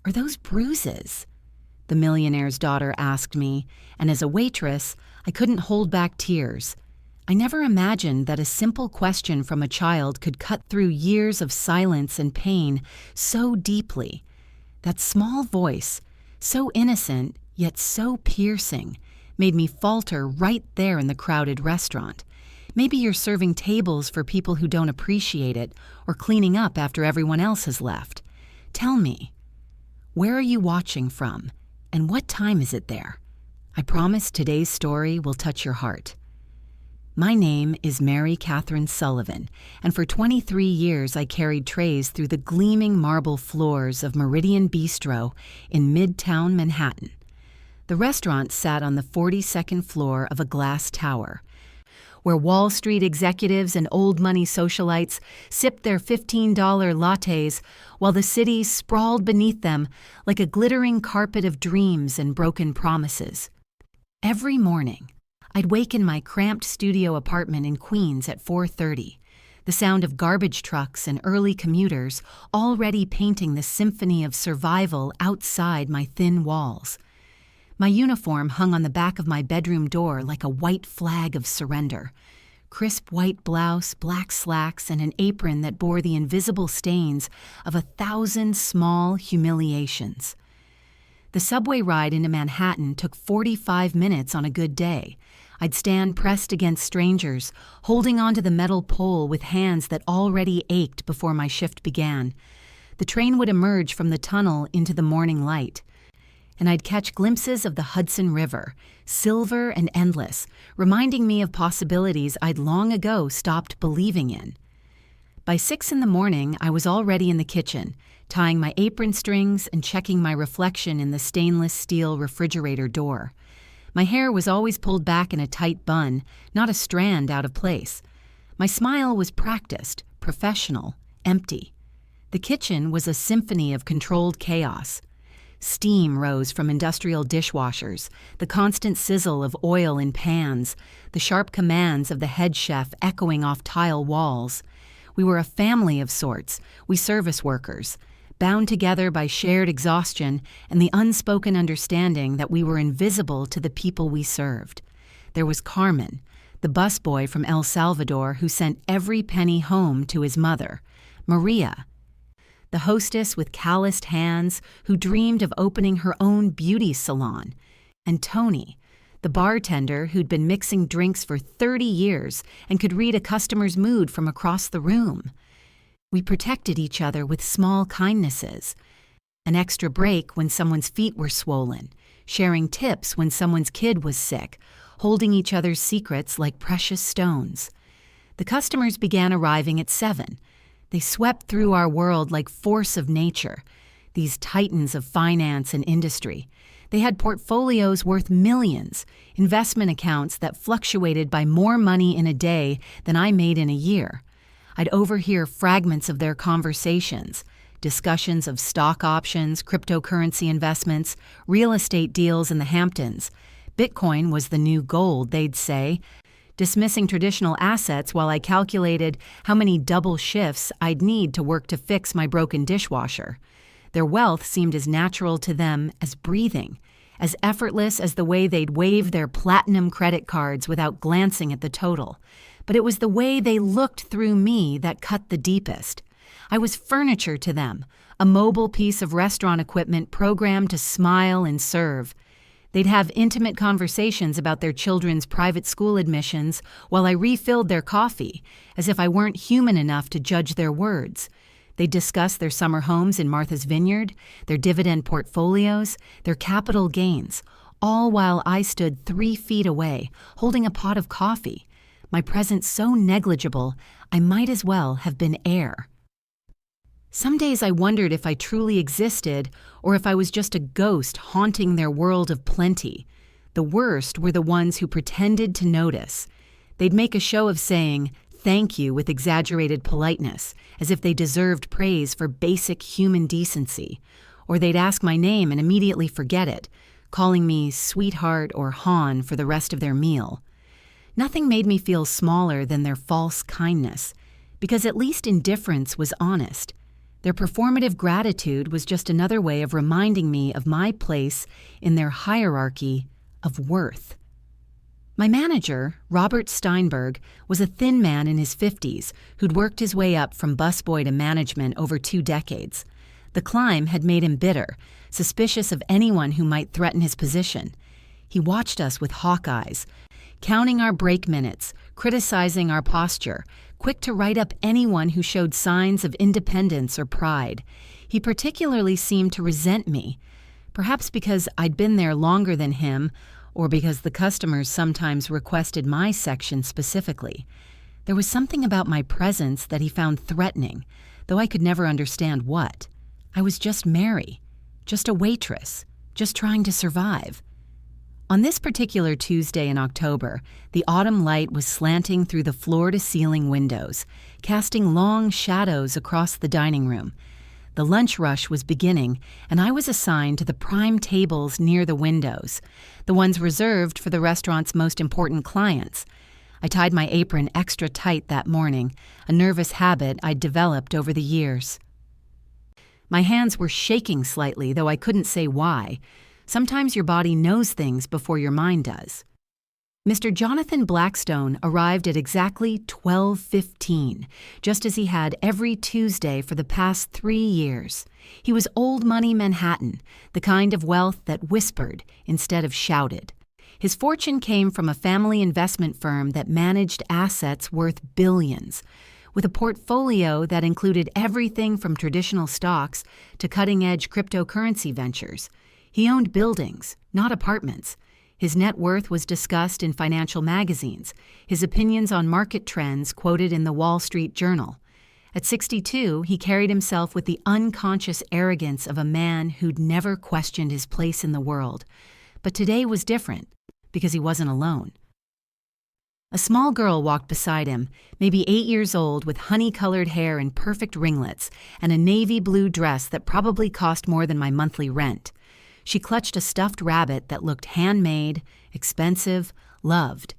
Are those bruises?" the millionaire's daughter asked me, and as a waitress, I couldn't hold back tears. I never imagined that a simple question from a child could cut through years of silence and pain so deeply. That small voice, so innocent yet so piercing, made me falter right there in the crowded restaurant. Maybe you're serving tables for people who don't appreciate it or cleaning up after everyone else has left. Tell me, where are you watching from, and what time is it there? I promise today's story will touch your heart. My name is Mary Catherine Sullivan, and for 23 years I carried trays through the gleaming marble floors of Meridian Bistro in Midtown Manhattan. The restaurant sat on the 42nd floor of a glass tower, where Wall Street executives and old money socialites sipped their $15 lattes while the city sprawled beneath them like a glittering carpet of dreams and broken promises. Every morning, I'd wake in my cramped studio apartment in Queens at 4:30, the sound of garbage trucks and early commuters already painting the symphony of survival outside my thin walls. My uniform hung on the back of my bedroom door like a white flag of surrender. Crisp white blouse, black slacks, and an apron that bore the invisible stains of 1,000 small humiliations. The subway ride into Manhattan took 45 minutes on a good day. I'd stand pressed against strangers, holding onto the metal pole with hands that already ached before my shift began. The train would emerge from the tunnel into the morning light, and I'd catch glimpses of the Hudson River, silver and endless, reminding me of possibilities I'd long ago stopped believing in. By 6 in the morning, I was already in the kitchen, tying my apron strings and checking my reflection in the stainless steel refrigerator door. My hair was always pulled back in a tight bun, not a strand out of place. My smile was practiced, professional, empty. The kitchen was a symphony of controlled chaos. Steam rose from industrial dishwashers, the constant sizzle of oil in pans, the sharp commands of the head chef echoing off tile walls. We were a family of sorts, we service workers, bound together by shared exhaustion and the unspoken understanding that we were invisible to the people we served. There was Carmen, the busboy from El Salvador who sent every penny home to his mother. Maria, the hostess with calloused hands who dreamed of opening her own beauty salon. And Tony, the bartender who'd been mixing drinks for 30 years and could read a customer's mood from across the room. We protected each other with small kindnesses. An extra break when someone's feet were swollen, sharing tips when someone's kid was sick, holding each other's secrets like precious stones. The customers began arriving at 7. They swept through our world like force of nature, these titans of finance and industry. They had portfolios worth millions, investment accounts that fluctuated by more money in a day than I made in a year. I'd overhear fragments of their conversations, discussions of stock options, cryptocurrency investments, real estate deals in the Hamptons. Bitcoin was the new gold, they'd say, dismissing traditional assets while I calculated how many double shifts I'd need to work to fix my broken dishwasher. Their wealth seemed as natural to them as breathing, as effortless as the way they'd wave their platinum credit cards without glancing at the total. But it was the way they looked through me that cut the deepest. I was furniture to them, a mobile piece of restaurant equipment programmed to smile and serve. They'd have intimate conversations about their children's private school admissions while I refilled their coffee, as if I weren't human enough to judge their words. They'd discuss their summer homes in Martha's Vineyard, their dividend portfolios, their capital gains, all while I stood 3 feet away, holding a pot of coffee. My presence so negligible, I might as well have been air. Some days I wondered if I truly existed or if I was just a ghost haunting their world of plenty. The worst were the ones who pretended to notice. They'd make a show of saying thank you with exaggerated politeness, as if they deserved praise for basic human decency. Or they'd ask my name and immediately forget it, calling me sweetheart or Han for the rest of their meal. Nothing made me feel smaller than their false kindness, because at least indifference was honest. Their performative gratitude was just another way of reminding me of my place in their hierarchy of worth. My manager, Robert Steinberg, was a thin man in his 50s who'd worked his way up from busboy to management over 2 decades. The climb had made him bitter, suspicious of anyone who might threaten his position. He watched us with hawk eyes, counting our break minutes, criticizing our posture, quick to write up anyone who showed signs of independence or pride. He particularly seemed to resent me, perhaps because I'd been there longer than him, or because the customers sometimes requested my section specifically. There was something about my presence that he found threatening, though I could never understand what. I was just Mary, just a waitress, just trying to survive. On this particular Tuesday in October, the autumn light was slanting through the floor-to-ceiling windows, casting long shadows across the dining room. The lunch rush was beginning, and I was assigned to the prime tables near the windows, the ones reserved for the restaurant's most important clients. I tied my apron extra tight that morning, a nervous habit I'd developed over the years. My hands were shaking slightly, though I couldn't say why. Sometimes your body knows things before your mind does. Mr. Jonathan Blackstone arrived at exactly 12:15, just as he had every Tuesday for the past 3 years. He was old money Manhattan, the kind of wealth that whispered instead of shouted. His fortune came from a family investment firm that managed assets worth billions, with a portfolio that included everything from traditional stocks to cutting-edge cryptocurrency ventures. He owned buildings, not apartments. His net worth was discussed in financial magazines, his opinions on market trends quoted in the Wall Street Journal. At 62, he carried himself with the unconscious arrogance of a man who'd never questioned his place in the world. But today was different, because he wasn't alone. A small girl walked beside him, maybe 8 years old, with honey-colored hair and perfect ringlets, and a navy blue dress that probably cost more than my monthly rent. She clutched a stuffed rabbit that looked handmade, expensive, loved.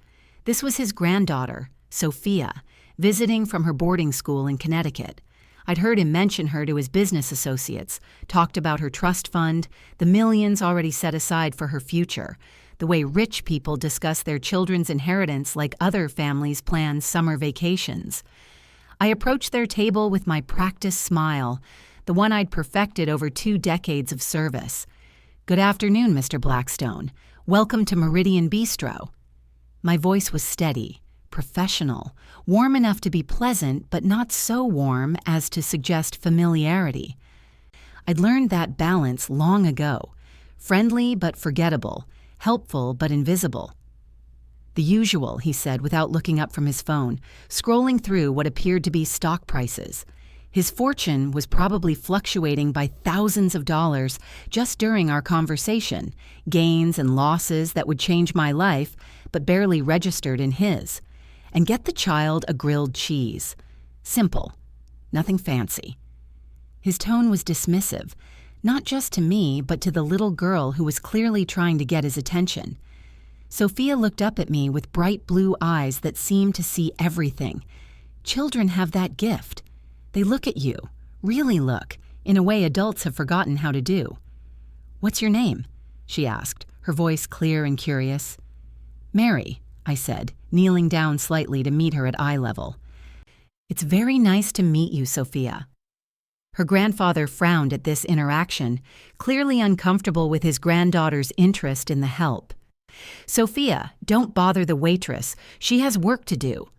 This was his granddaughter, Sophia, visiting from her boarding school in Connecticut. I'd heard him mention her to his business associates, talked about her trust fund, the millions already set aside for her future, the way rich people discuss their children's inheritance like other families plan summer vacations. I approached their table with my practiced smile, the one I'd perfected over 2 decades of service. "Good afternoon, Mr. Blackstone. Welcome to Meridian Bistro." My voice was steady, professional, warm enough to be pleasant, but not so warm as to suggest familiarity. I'd learned that balance long ago, friendly but forgettable, helpful but invisible. "The usual," he said without looking up from his phone, scrolling through what appeared to be stock prices. His fortune was probably fluctuating by thousands of dollars just during our conversation, gains and losses that would change my life, but barely registered in his. And get the child a grilled cheese. Simple. Nothing fancy. His tone was dismissive, not just to me, but to the little girl who was clearly trying to get his attention. Sophia looked up at me with bright blue eyes that seemed to see everything. Children have that gift. They look at you, really look, in a way adults have forgotten how to do. "What's your name?" she asked, her voice clear and curious. "Mary," I said, kneeling down slightly to meet her at eye level. "It's very nice to meet you, Sophia." Her grandfather frowned at this interaction, clearly uncomfortable with his granddaughter's interest in the help. "Sophia, don't bother the waitress. She has work to do."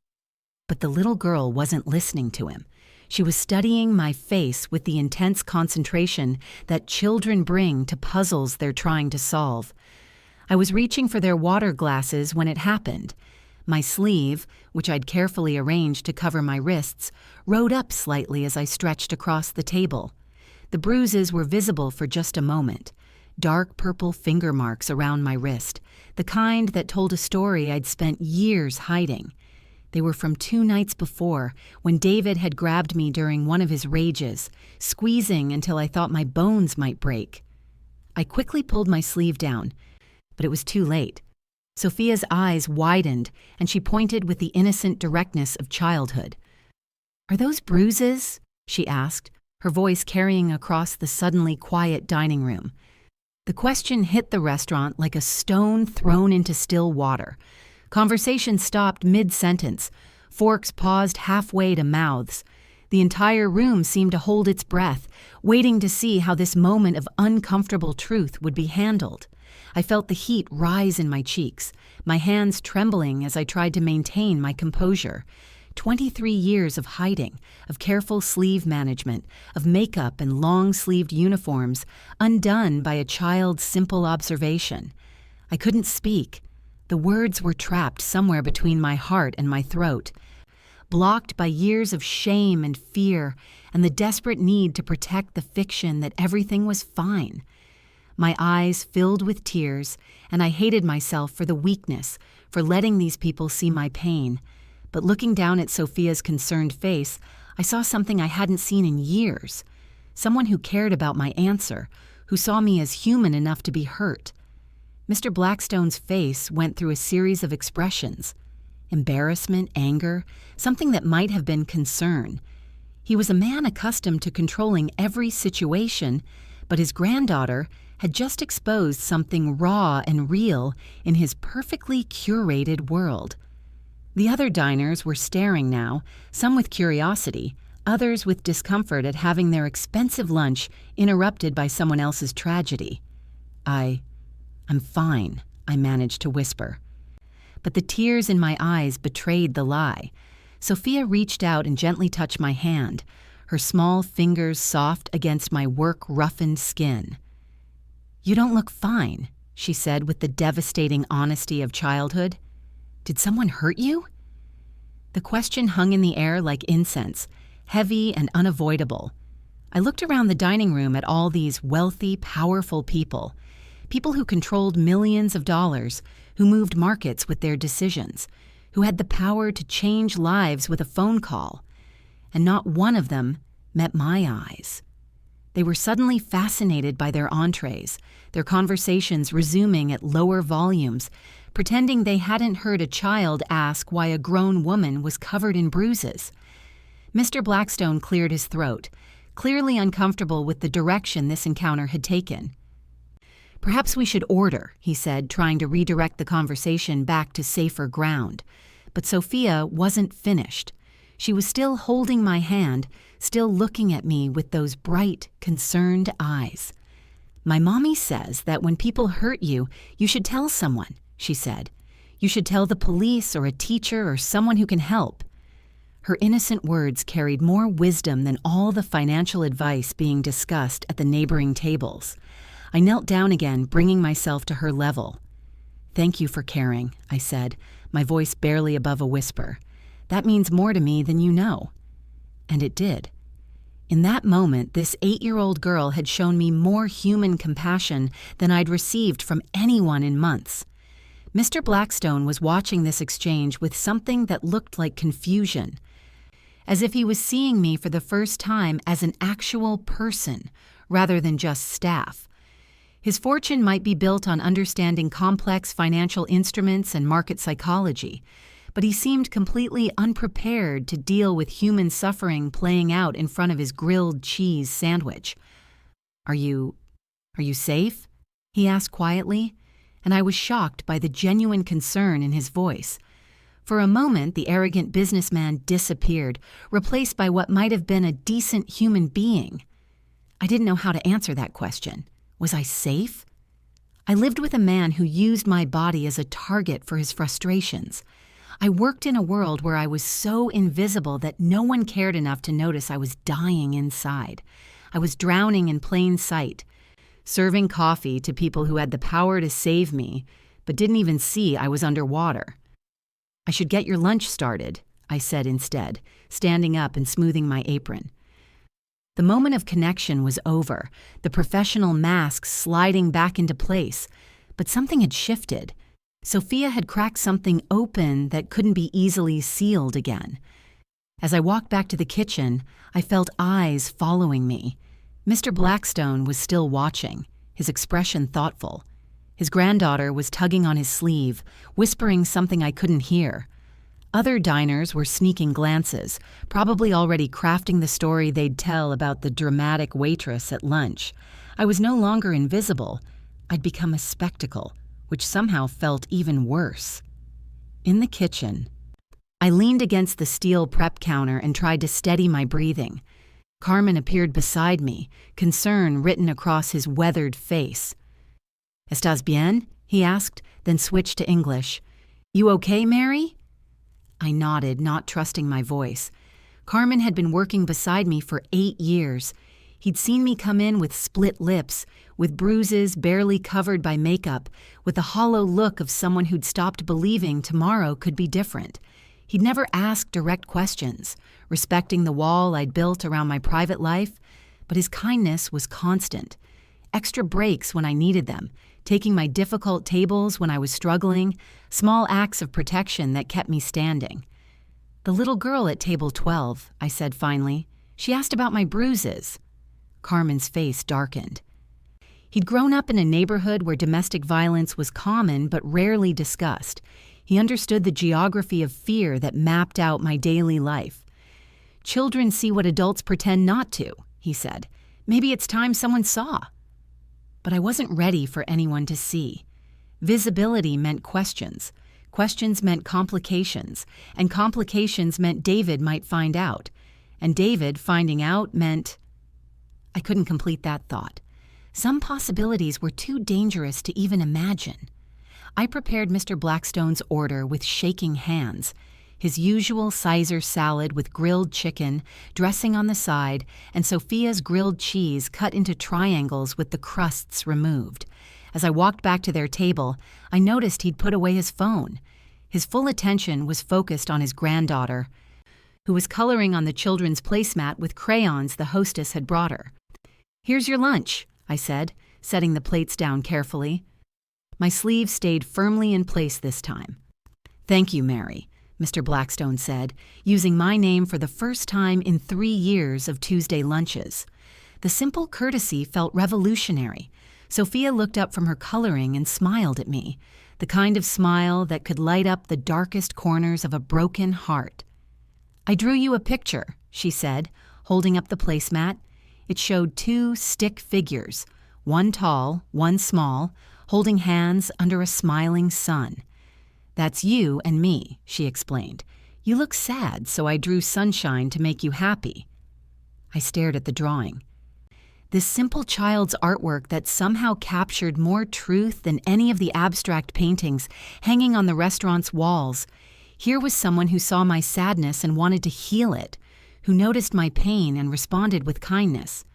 But the little girl wasn't listening to him. She was studying my face with the intense concentration that children bring to puzzles they're trying to solve. I was reaching for their water glasses when it happened. My sleeve, which I'd carefully arranged to cover my wrists, rode up slightly as I stretched across the table. The bruises were visible for just a moment, dark purple finger marks around my wrist, the kind that told a story I'd spent years hiding. They were from 2 nights before, when David had grabbed me during one of his rages, squeezing until I thought my bones might break. I quickly pulled my sleeve down, but it was too late. Sophia's eyes widened, and she pointed with the innocent directness of childhood. "Are those bruises?" she asked, her voice carrying across the suddenly quiet dining room. The question hit the restaurant like a stone thrown into still water. Conversation stopped mid-sentence. Forks paused halfway to mouths. The entire room seemed to hold its breath, waiting to see how this moment of uncomfortable truth would be handled. I felt the heat rise in my cheeks, my hands trembling as I tried to maintain my composure. 23 years of hiding, of careful sleeve management, of makeup and long-sleeved uniforms, undone by a child's simple observation. I couldn't speak. The words were trapped somewhere between my heart and my throat, blocked by years of shame and fear and the desperate need to protect the fiction that everything was fine. My eyes filled with tears, and I hated myself for the weakness, for letting these people see my pain. But looking down at Sophia's concerned face, I saw something I hadn't seen in years. Someone who cared about my answer, who saw me as human enough to be hurt. Mr. Blackstone's face went through a series of expressions. Embarrassment, anger, something that might have been concern. He was a man accustomed to controlling every situation, but his granddaughter had just exposed something raw and real in his perfectly curated world. The other diners were staring now, some with curiosity, others with discomfort at having their expensive lunch interrupted by someone else's tragedy. I'm fine, I managed to whisper. But the tears in my eyes betrayed the lie. Sophia reached out and gently touched my hand, her small fingers soft against my work-roughened skin. "You don't look fine," she said with the devastating honesty of childhood. "Did someone hurt you?" The question hung in the air like incense, heavy and unavoidable. I looked around the dining room at all these wealthy, powerful people who controlled millions of dollars, who moved markets with their decisions, who had the power to change lives with a phone call. And not one of them met my eyes. They were suddenly fascinated by their entrees, their conversations resuming at lower volumes, pretending they hadn't heard a child ask why a grown woman was covered in bruises. Mr. Blackstone cleared his throat, clearly uncomfortable with the direction this encounter had taken. "Perhaps we should order," he said, trying to redirect the conversation back to safer ground. But Sophia wasn't finished. She was still holding my hand, still looking at me with those bright, concerned eyes. "My mommy says that when people hurt you, you should tell someone," she said. "You should tell the police or a teacher or someone who can help." Her innocent words carried more wisdom than all the financial advice being discussed at the neighboring tables. I knelt down again, bringing myself to her level. "Thank you for caring," I said, my voice barely above a whisper. "That means more to me than you know." And it did. In that moment, this 8-year-old girl had shown me more human compassion than I'd received from anyone in months. Mr. Blackstone was watching this exchange with something that looked like confusion, as if he was seeing me for the first time as an actual person rather than just staff. His fortune might be built on understanding complex financial instruments and market psychology, but he seemed completely unprepared to deal with human suffering playing out in front of his grilled cheese sandwich. Are you safe?" he asked quietly, and I was shocked by the genuine concern in his voice. For a moment, the arrogant businessman disappeared, replaced by what might have been a decent human being. I didn't know how to answer that question. Was I safe? I lived with a man who used my body as a target for his frustrations. I worked in a world where I was so invisible that no one cared enough to notice I was dying inside. I was drowning in plain sight, serving coffee to people who had the power to save me, but didn't even see I was underwater. "I should get your lunch started," I said instead, standing up and smoothing my apron. The moment of connection was over, the professional mask sliding back into place, but something had shifted. Sophia had cracked something open that couldn't be easily sealed again. As I walked back to the kitchen, I felt eyes following me. Mr. Blackstone was still watching, his expression thoughtful. His granddaughter was tugging on his sleeve, whispering something I couldn't hear. Other diners were sneaking glances, probably already crafting the story they'd tell about the dramatic waitress at lunch. I was no longer invisible. I'd become a spectacle, which somehow felt even worse. In the kitchen, I leaned against the steel prep counter and tried to steady my breathing. Carmen appeared beside me, concern written across his weathered face. "Estás bien?" he asked, then switched to English. "You okay, Mary?" I nodded, not trusting my voice. Carmen had been working beside me for 8 years. He'd seen me come in with split lips, with bruises barely covered by makeup, with the hollow look of someone who'd stopped believing tomorrow could be different. He'd never asked direct questions, respecting the wall I'd built around my private life, but his kindness was constant. Extra breaks when I needed them, taking my difficult tables when I was struggling, small acts of protection that kept me standing. "The little girl at table 12, I said finally. "She asked about my bruises." Carmen's face darkened. He'd grown up in a neighborhood where domestic violence was common but rarely discussed. He understood the geography of fear that mapped out my daily life. "Children see what adults pretend not to," he said. "Maybe it's time someone saw." But I wasn't ready for anyone to see. Visibility meant questions. Questions meant complications. And complications meant David might find out. And David finding out meant... I couldn't complete that thought. Some possibilities were too dangerous to even imagine. I prepared Mr. Blackstone's order with shaking hands. His usual Caesar salad with grilled chicken, dressing on the side, and Sophia's grilled cheese cut into triangles with the crusts removed. As I walked back to their table, I noticed he'd put away his phone. His full attention was focused on his granddaughter, who was coloring on the children's placemat with crayons the hostess had brought her. "Here's your lunch," I said, setting the plates down carefully. My sleeve stayed firmly in place this time. "Thank you, Mary," Mr. Blackstone said, using my name for the first time in 3 years of Tuesday lunches. The simple courtesy felt revolutionary. Sophia looked up from her coloring and smiled at me, the kind of smile that could light up the darkest corners of a broken heart. "I drew you a picture," she said, holding up the placemat. It showed 2 stick figures, one tall, one small, holding hands under a smiling sun. "That's you and me," she explained. "You look sad, so I drew sunshine to make you happy." I stared at the drawing. This simple child's artwork that somehow captured more truth than any of the abstract paintings hanging on the restaurant's walls. Here was someone who saw my sadness and wanted to heal it, who noticed my pain and responded with kindness.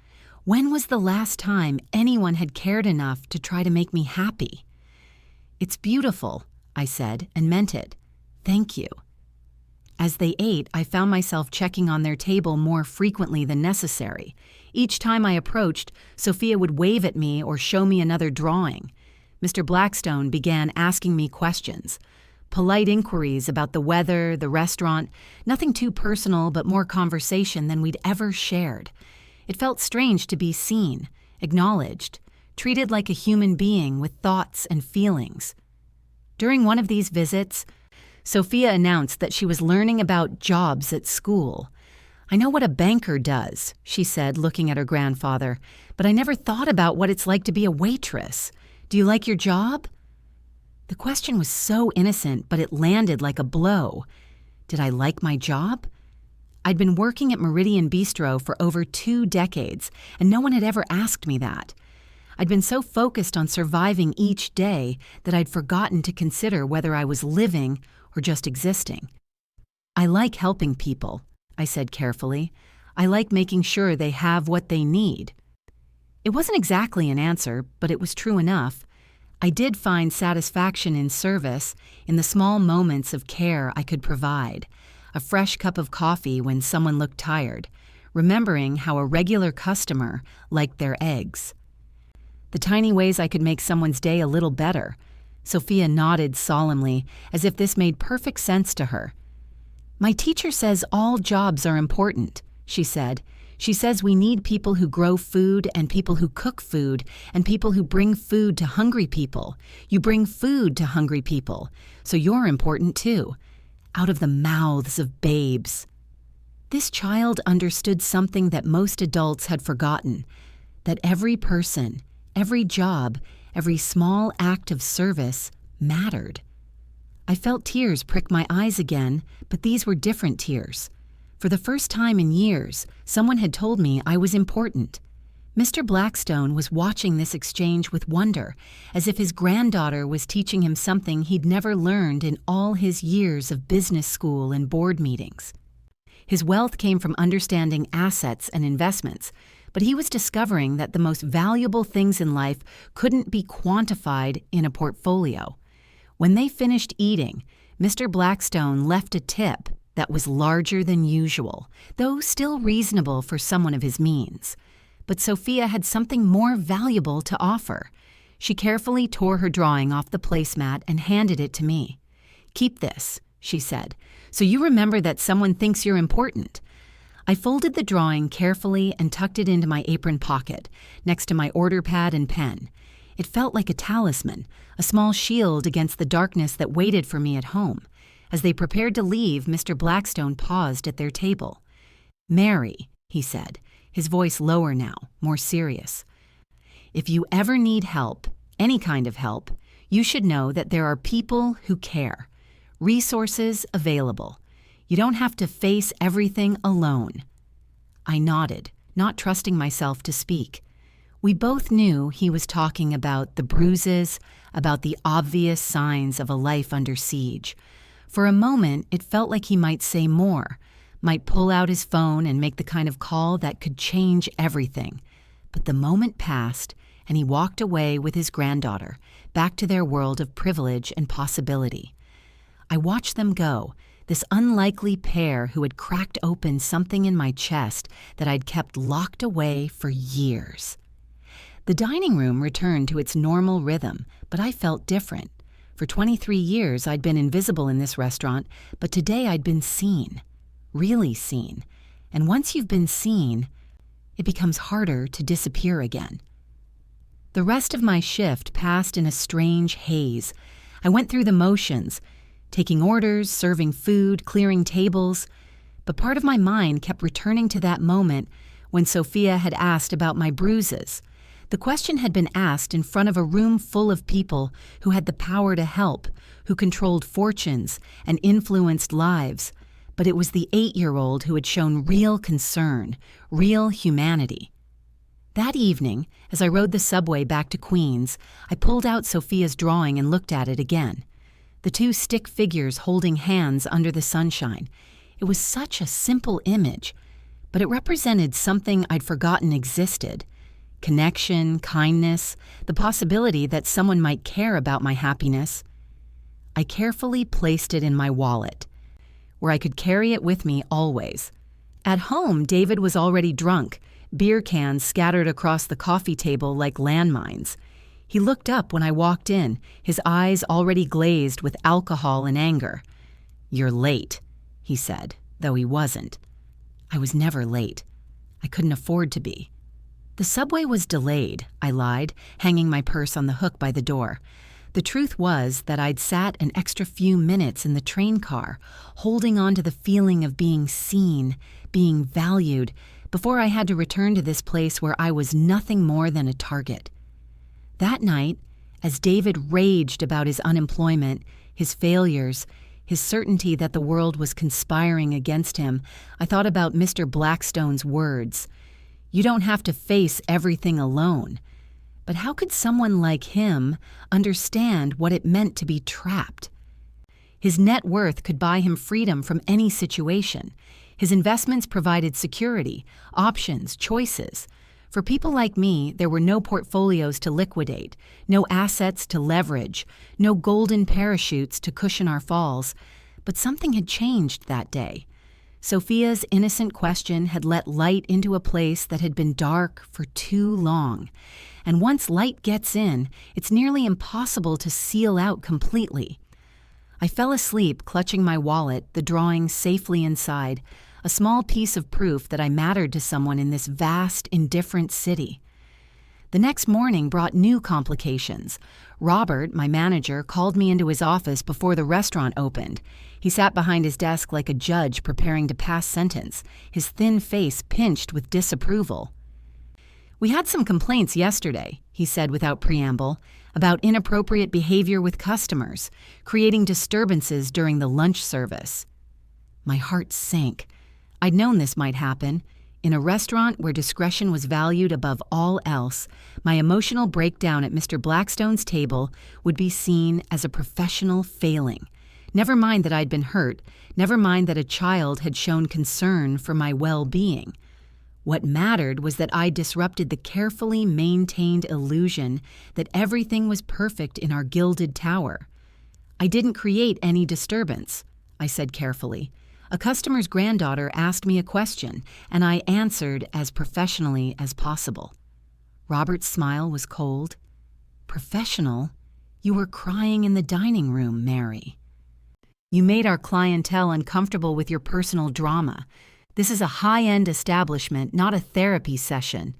When was the last time anyone had cared enough to try to make me happy? "It's beautiful," I said, and meant it. "Thank you." As they ate, I found myself checking on their table more frequently than necessary. Each time I approached, Sophia would wave at me or show me another drawing. Mr. Blackstone began asking me questions. Polite inquiries about the weather, the restaurant, nothing too personal but more conversation than we'd ever shared. It felt strange to be seen, acknowledged, treated like a human being with thoughts and feelings. During one of these visits, Sophia announced that she was learning about jobs at school. "I know what a banker does," she said, looking at her grandfather, "but I never thought about what it's like to be a waitress. Do you like your job?" The question was so innocent, but it landed like a blow. Did I like my job? I'd been working at Meridian Bistro for over 2 decades, and no one had ever asked me that. I'd been so focused on surviving each day that I'd forgotten to consider whether I was living or just existing. "I like helping people," I said carefully. "I like making sure they have what they need." It wasn't exactly an answer, but it was true enough. I did find satisfaction in service, in the small moments of care I could provide. A fresh cup of coffee when someone looked tired, remembering how a regular customer liked their eggs. The tiny ways I could make someone's day a little better. Sophia nodded solemnly, as if this made perfect sense to her. "My teacher says all jobs are important," she said. "She says we need people who grow food and people who cook food and people who bring food to hungry people. You bring food to hungry people, so you're important too. out of the mouths of babes. This child understood something that most adults had forgotten, that every person, every job, every small act of service mattered. I felt tears prick my eyes again, but these were different tears. For the first time in years, someone had told me I was important. Mr. Blackstone was watching this exchange with wonder, as if his granddaughter was teaching him something he'd never learned in all his years of business school and board meetings. His wealth came from understanding assets and investments, but he was discovering that the most valuable things in life couldn't be quantified in a portfolio. When they finished eating, Mr. Blackstone left a tip that was larger than usual, though still reasonable for someone of his means. But Sophia had something more valuable to offer. She carefully tore her drawing off the placemat and handed it to me. "Keep this," she said, "so you remember that someone thinks you're important." I folded the drawing carefully and tucked it into my apron pocket, next to my order pad and pen. It felt like a talisman, a small shield against the darkness that waited for me at home. As they prepared to leave, Mr. Blackstone paused at their table. "Mary," he said, his voice lower now, more serious, "if you ever need help, any kind of help, you should know that there are people who care. Resources available. You don't have to face everything alone." I nodded, not trusting myself to speak. We both knew he was talking about the bruises, about the obvious signs of a life under siege. For a moment, it felt like he might say more, might pull out his phone and make the kind of call that could change everything. But the moment passed, and he walked away with his granddaughter, back to their world of privilege and possibility. I watched them go, this unlikely pair who had cracked open something in my chest that I'd kept locked away for years. The dining room returned to its normal rhythm, but I felt different. For 23 years, I'd been invisible in this restaurant, but today I'd been seen. Really seen. And once you've been seen, it becomes harder to disappear again. The rest of my shift passed in a strange haze. I went through the motions, taking orders, serving food, clearing tables, but part of my mind kept returning to that moment when Sophia had asked about my bruises. The question had been asked in front of a room full of people who had the power to help, who controlled fortunes and influenced lives. But it was the 8-year-old who had shown real concern, real humanity. That evening, as I rode the subway back to Queens, I pulled out Sophia's drawing and looked at it again. The two stick figures holding hands under the sunshine. It was such a simple image, but it represented something I'd forgotten existed. Connection, kindness, the possibility that someone might care about my happiness. I carefully placed it in my wallet, where I could carry it with me always. At home, David was already drunk, beer cans scattered across the coffee table like landmines. He looked up when I walked in, his eyes already glazed with alcohol and anger. "You're late," he said, though he wasn't. I was never late. I couldn't afford to be. "The subway was delayed," I lied, hanging my purse on the hook by the door. The truth was that I'd sat an extra few minutes in the train car, holding on to the feeling of being seen, being valued, before I had to return to this place where I was nothing more than a target. That night, as David raged about his unemployment, his failures, his certainty that the world was conspiring against him, I thought about Mr. Blackstone's words. You don't have to face everything alone. But how could someone like him understand what it meant to be trapped? His net worth could buy him freedom from any situation. His investments provided security, options, choices. For people like me, there were no portfolios to liquidate, no assets to leverage, no golden parachutes to cushion our falls. But something had changed that day. Sophia's innocent question had let light into a place that had been dark for too long. And once light gets in, it's nearly impossible to seal out completely. I fell asleep clutching my wallet, the drawing safely inside, a small piece of proof that I mattered to someone in this vast, indifferent city. The next morning brought new complications. Robert, my manager, called me into his office before the restaurant opened. He sat behind his desk like a judge preparing to pass sentence, his thin face pinched with disapproval. "We had some complaints yesterday," he said without preamble, "about inappropriate behavior with customers, creating disturbances during the lunch service." My heart sank. I'd known this might happen. In a restaurant where discretion was valued above all else, my emotional breakdown at Mr. Blackstone's table would be seen as a professional failing. Never mind that I'd been hurt, never mind that a child had shown concern for my well-being. What mattered was that I disrupted the carefully maintained illusion that everything was perfect in our gilded tower. "I didn't create any disturbance," I said carefully. "A customer's granddaughter asked me a question, and I answered as professionally as possible." Robert's smile was cold. "Professional? You were crying in the dining room, Mary. You made our clientele uncomfortable with your personal drama. This is a high-end establishment, not a therapy session."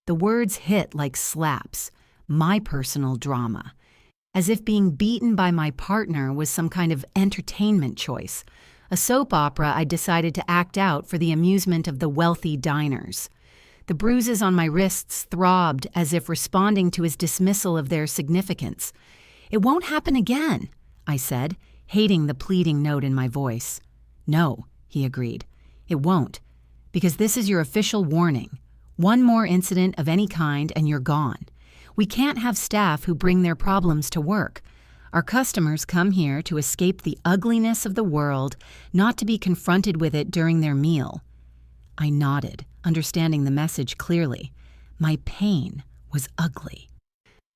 The words hit like slaps. My personal drama. As if being beaten by my partner was some kind of entertainment choice. A soap opera I decided to act out for the amusement of the wealthy diners. The bruises on my wrists throbbed as if responding to his dismissal of their significance. "It won't happen again," I said, hating the pleading note in my voice. "No," he agreed. "It won't, because this is your official warning. One more incident of any kind and you're gone. We can't have staff who bring their problems to work. Our customers come here to escape the ugliness of the world, not to be confronted with it during their meal." I nodded, understanding the message clearly. My pain was ugly.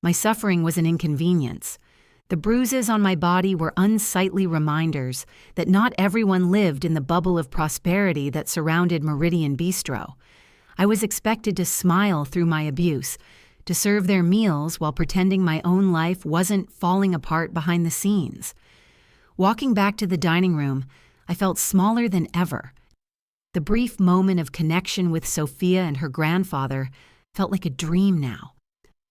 My suffering was an inconvenience. The bruises on my body were unsightly reminders that not everyone lived in the bubble of prosperity that surrounded Meridian Bistro. I was expected to smile through my abuse, to serve their meals while pretending my own life wasn't falling apart behind the scenes. Walking back to the dining room, I felt smaller than ever. The brief moment of connection with Sophia and her grandfather felt like a dream now,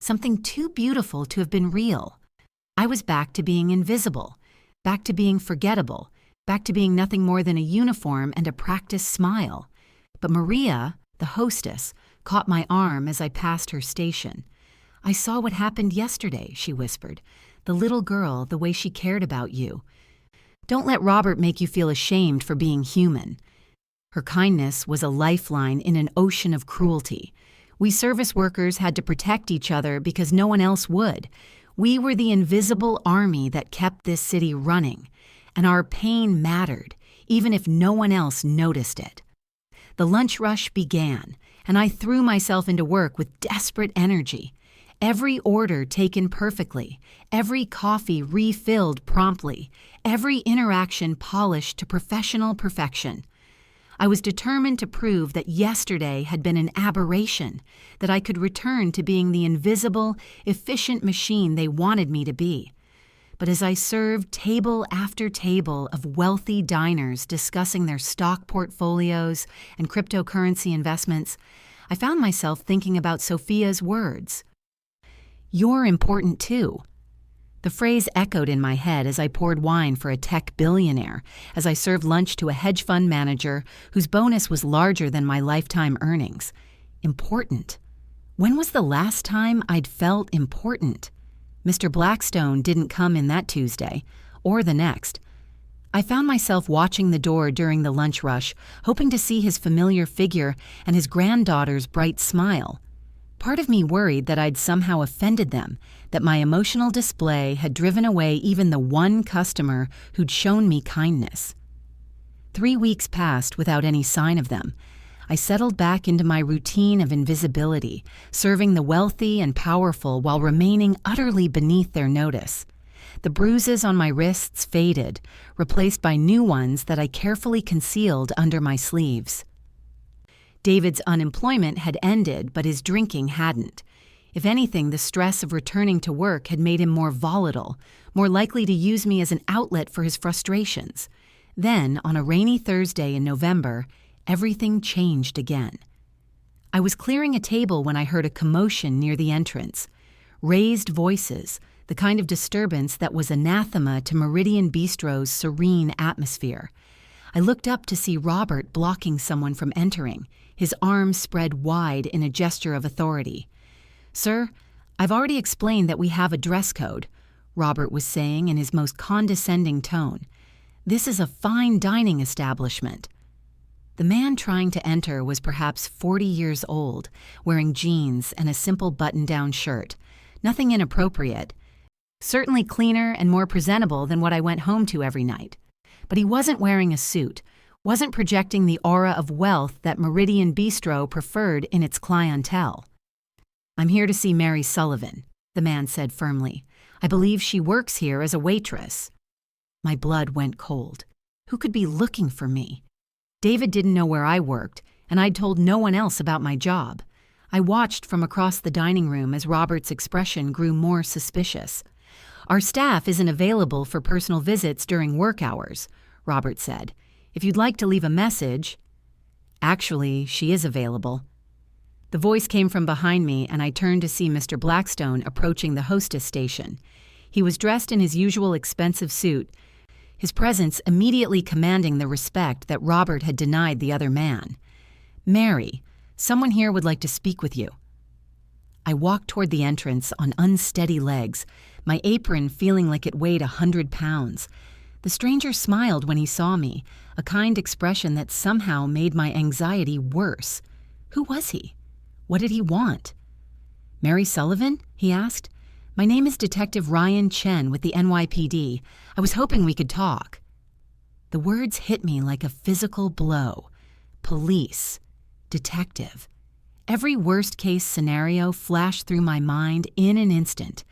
something too beautiful to have been real. I was back to being invisible, back to being forgettable, back to being nothing more than a uniform and a practiced smile. But Maria, the hostess, caught my arm as I passed her station. "I saw what happened yesterday," she whispered. "The little girl, the way she cared about you. Don't let Robert make you feel ashamed for being human." Her kindness was a lifeline in an ocean of cruelty. We service workers had to protect each other because no one else would. We were the invisible army that kept this city running, and our pain mattered, even if no one else noticed it. The lunch rush began, and I threw myself into work with desperate energy. Every order taken perfectly, every coffee refilled promptly, every interaction polished to professional perfection. I was determined to prove that yesterday had been an aberration, that I could return to being the invisible, efficient machine they wanted me to be. But as I served table after table of wealthy diners discussing their stock portfolios and cryptocurrency investments, I found myself thinking about Sophia's words. "You're important too." The phrase echoed in my head as I poured wine for a tech billionaire, as I served lunch to a hedge fund manager whose bonus was larger than my lifetime earnings. Important. When was the last time I'd felt important? Mr. Blackstone didn't come in that Tuesday, or the next. I found myself watching the door during the lunch rush, hoping to see his familiar figure and his granddaughter's bright smile. Part of me worried that I'd somehow offended them, that my emotional display had driven away even the one customer who'd shown me kindness. 3 weeks passed without any sign of them. I settled back into my routine of invisibility, serving the wealthy and powerful while remaining utterly beneath their notice. The bruises on my wrists faded, replaced by new ones that I carefully concealed under my sleeves. David's unemployment had ended, but his drinking hadn't. If anything, the stress of returning to work had made him more volatile, more likely to use me as an outlet for his frustrations. Then, on a rainy Thursday in November, everything changed again. I was clearing a table when I heard a commotion near the entrance. Raised voices, the kind of disturbance that was anathema to Meridian Bistro's serene atmosphere. I looked up to see Robert blocking someone from entering, his arms spread wide in a gesture of authority. "Sir, I've already explained that we have a dress code," Robert was saying in his most condescending tone. "This is a fine dining establishment." The man trying to enter was perhaps 40 years old, wearing jeans and a simple button-down shirt. Nothing inappropriate. Certainly cleaner and more presentable than what I went home to every night. But he wasn't wearing a suit, wasn't projecting the aura of wealth that Meridian Bistro preferred in its clientele. "I'm here to see Mary Sullivan," the man said firmly. "I believe she works here as a waitress." My blood went cold. Who could be looking for me? David didn't know where I worked, and I'd told no one else about my job. I watched from across the dining room as Robert's expression grew more suspicious. "Our staff isn't available for personal visits during work hours," Robert said. "If you'd like to leave a message—" "Actually, she is available." The voice came from behind me, and I turned to see Mr. Blackstone approaching the hostess station. He was dressed in his usual expensive suit, his presence immediately commanding the respect that Robert had denied the other man. "Mary, someone here would like to speak with you." I walked toward the entrance on unsteady legs, my apron feeling like it weighed 100 pounds. The stranger smiled when he saw me, a kind expression that somehow made my anxiety worse. Who was he? What did he want? "Mary Sullivan?" he asked. "My name is Detective Ryan Chen with the NYPD. I was hoping we could talk." The words hit me like a physical blow. Police. Detective. Every worst-case scenario flashed through my mind in an instant.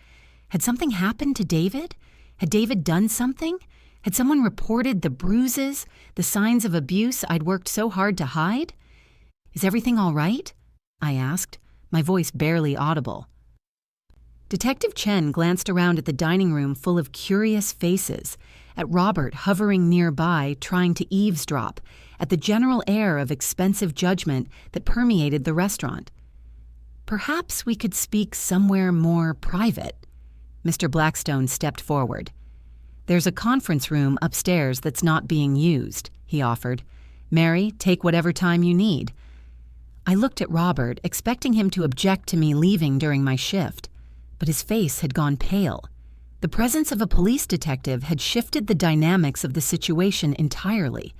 Had something happened to David? Had David done something? Had someone reported the bruises, the signs of abuse I'd worked so hard to hide? "Is everything all right?" I asked, my voice barely audible. Detective Chen glanced around at the dining room full of curious faces, at Robert hovering nearby trying to eavesdrop, at the general air of expensive judgment that permeated the restaurant. "Perhaps we could speak somewhere more private." Mr. Blackstone stepped forward. "There's a conference room upstairs that's not being used," he offered. "Mary, take whatever time you need." I looked at Robert, expecting him to object to me leaving during my shift. But his face had gone pale. The presence of a police detective had shifted the dynamics of the situation entirely.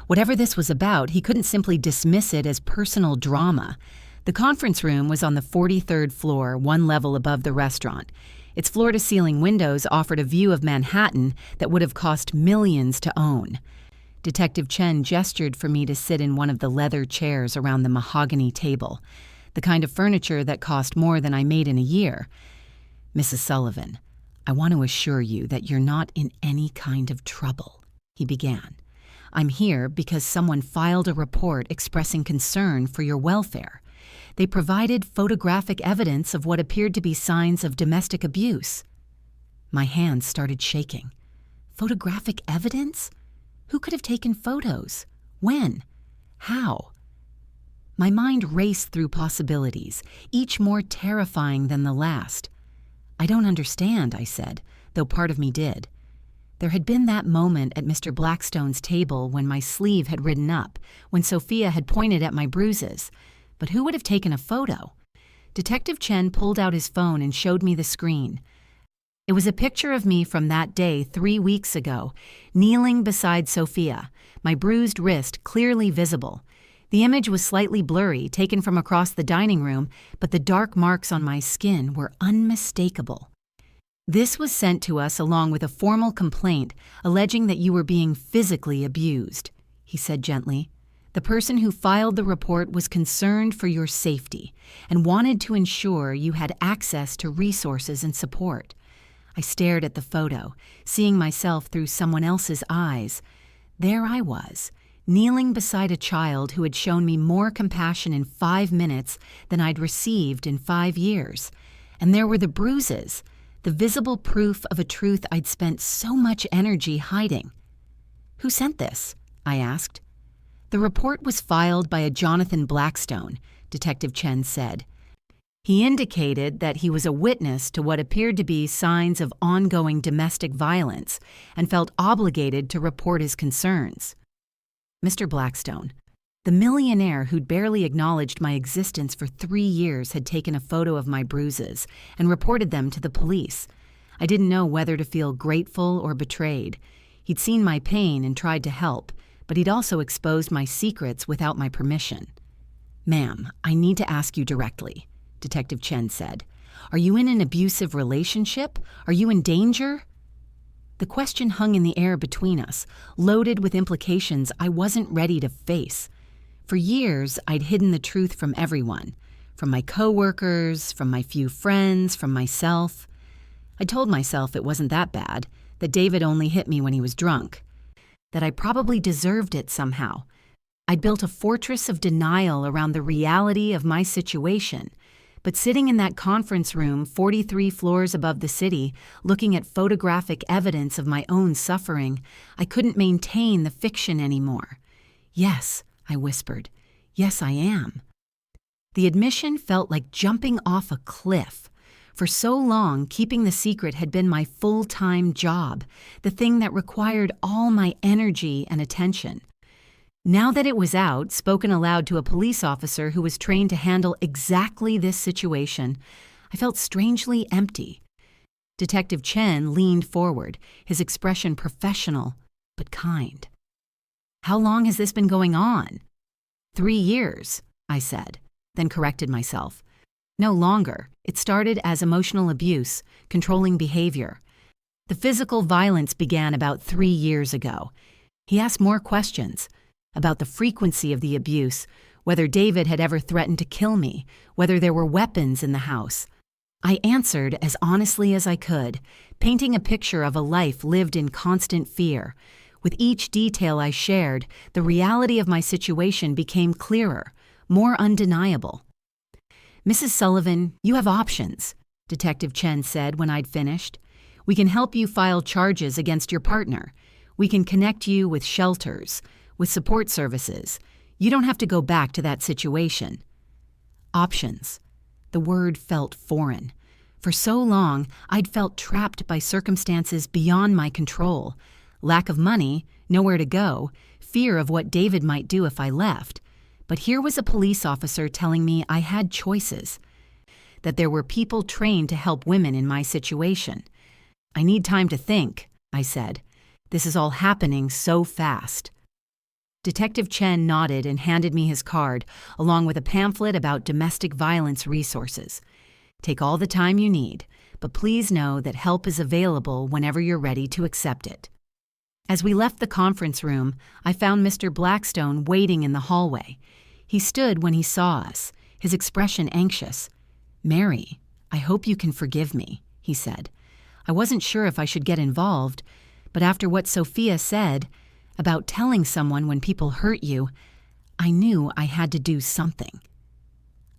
Whatever this was about, he couldn't simply dismiss it as personal drama. The conference room was on the 43rd floor, one level above the restaurant. Its floor-to-ceiling windows offered a view of Manhattan that would have cost millions to own. Detective Chen gestured for me to sit in one of the leather chairs around the mahogany table, the kind of furniture that cost more than I made in a year. "Mrs. Sullivan, I want to assure you that you're not in any kind of trouble," he began. "I'm here because someone filed a report expressing concern for your welfare. They provided photographic evidence of what appeared to be signs of domestic abuse." My hands started shaking. Photographic evidence? Who could have taken photos? When? How? My mind raced through possibilities, each more terrifying than the last. "I don't understand," I said, though part of me did. There had been that moment at Mr. Blackstone's table when my sleeve had ridden up, when Sophia had pointed at my bruises. But who would have taken a photo? Detective Chen pulled out his phone and showed me the screen. It was a picture of me from that day 3 weeks ago, kneeling beside Sophia, my bruised wrist clearly visible. The image was slightly blurry, taken from across the dining room, but the dark marks on my skin were unmistakable. "This was sent to us along with a formal complaint alleging that you were being physically abused," he said gently. "The person who filed the report was concerned for your safety and wanted to ensure you had access to resources and support." I stared at the photo, seeing myself through someone else's eyes. There I was, kneeling beside a child who had shown me more compassion in 5 minutes than I'd received in 5 years. And there were the bruises, the visible proof of a truth I'd spent so much energy hiding. "Who sent this?" I asked. "The report was filed by a Jonathan Blackstone," Detective Chen said. He indicated that he was a witness to what appeared to be signs of ongoing domestic violence and felt obligated to report his concerns. Mr. Blackstone, the millionaire who'd barely acknowledged my existence for 3 years, had taken a photo of my bruises and reported them to the police. I didn't know whether to feel grateful or betrayed. He'd seen my pain and tried to help, but he'd also exposed my secrets without my permission. "Ma'am, I need to ask you directly," Detective Chen said. "Are you in an abusive relationship? Are you in danger?" The question hung in the air between us, loaded with implications I wasn't ready to face. For years, I'd hidden the truth from everyone, from my coworkers, from my few friends, from myself. I told myself it wasn't that bad, that David only hit me when he was drunk, that I probably deserved it somehow. I'd built a fortress of denial around the reality of my situation. But sitting in that conference room 43 floors above the city, looking at photographic evidence of my own suffering, I couldn't maintain the fiction anymore. "Yes," I whispered. "Yes, I am." The admission felt like jumping off a cliff. For so long, keeping the secret had been my full-time job, the thing that required all my energy and attention. Now that it was out, spoken aloud to a police officer who was trained to handle exactly this situation, I felt strangely empty. Detective Chen leaned forward, his expression professional but kind. "How long has this been going on?" 3 years, I said, then corrected myself. "No longer. It started as emotional abuse, controlling behavior. The physical violence began about 3 years ago." He asked more questions about the frequency of the abuse, whether David had ever threatened to kill me, whether there were weapons in the house. I answered as honestly as I could, painting a picture of a life lived in constant fear. With each detail I shared, the reality of my situation became clearer, more undeniable. "Mrs. Sullivan, you have options," Detective Chen said when I'd finished. "We can help you file charges against your partner. We can connect you with shelters, with support services. You don't have to go back to that situation." Options. The word felt foreign. For so long, I'd felt trapped by circumstances beyond my control. Lack of money, nowhere to go, fear of what David might do if I left. But here was a police officer telling me I had choices, that there were people trained to help women in my situation. "I need time to think," I said. "This is all happening so fast." Detective Chen nodded and handed me his card, along with a pamphlet about domestic violence resources. "Take all the time you need, but please know that help is available whenever you're ready to accept it." As we left the conference room, I found Mr. Blackstone waiting in the hallway. He stood when he saw us, his expression anxious. "Mary, I hope you can forgive me," he said. "I wasn't sure if I should get involved, but after what Sophia said about telling someone when people hurt you, I knew I had to do something."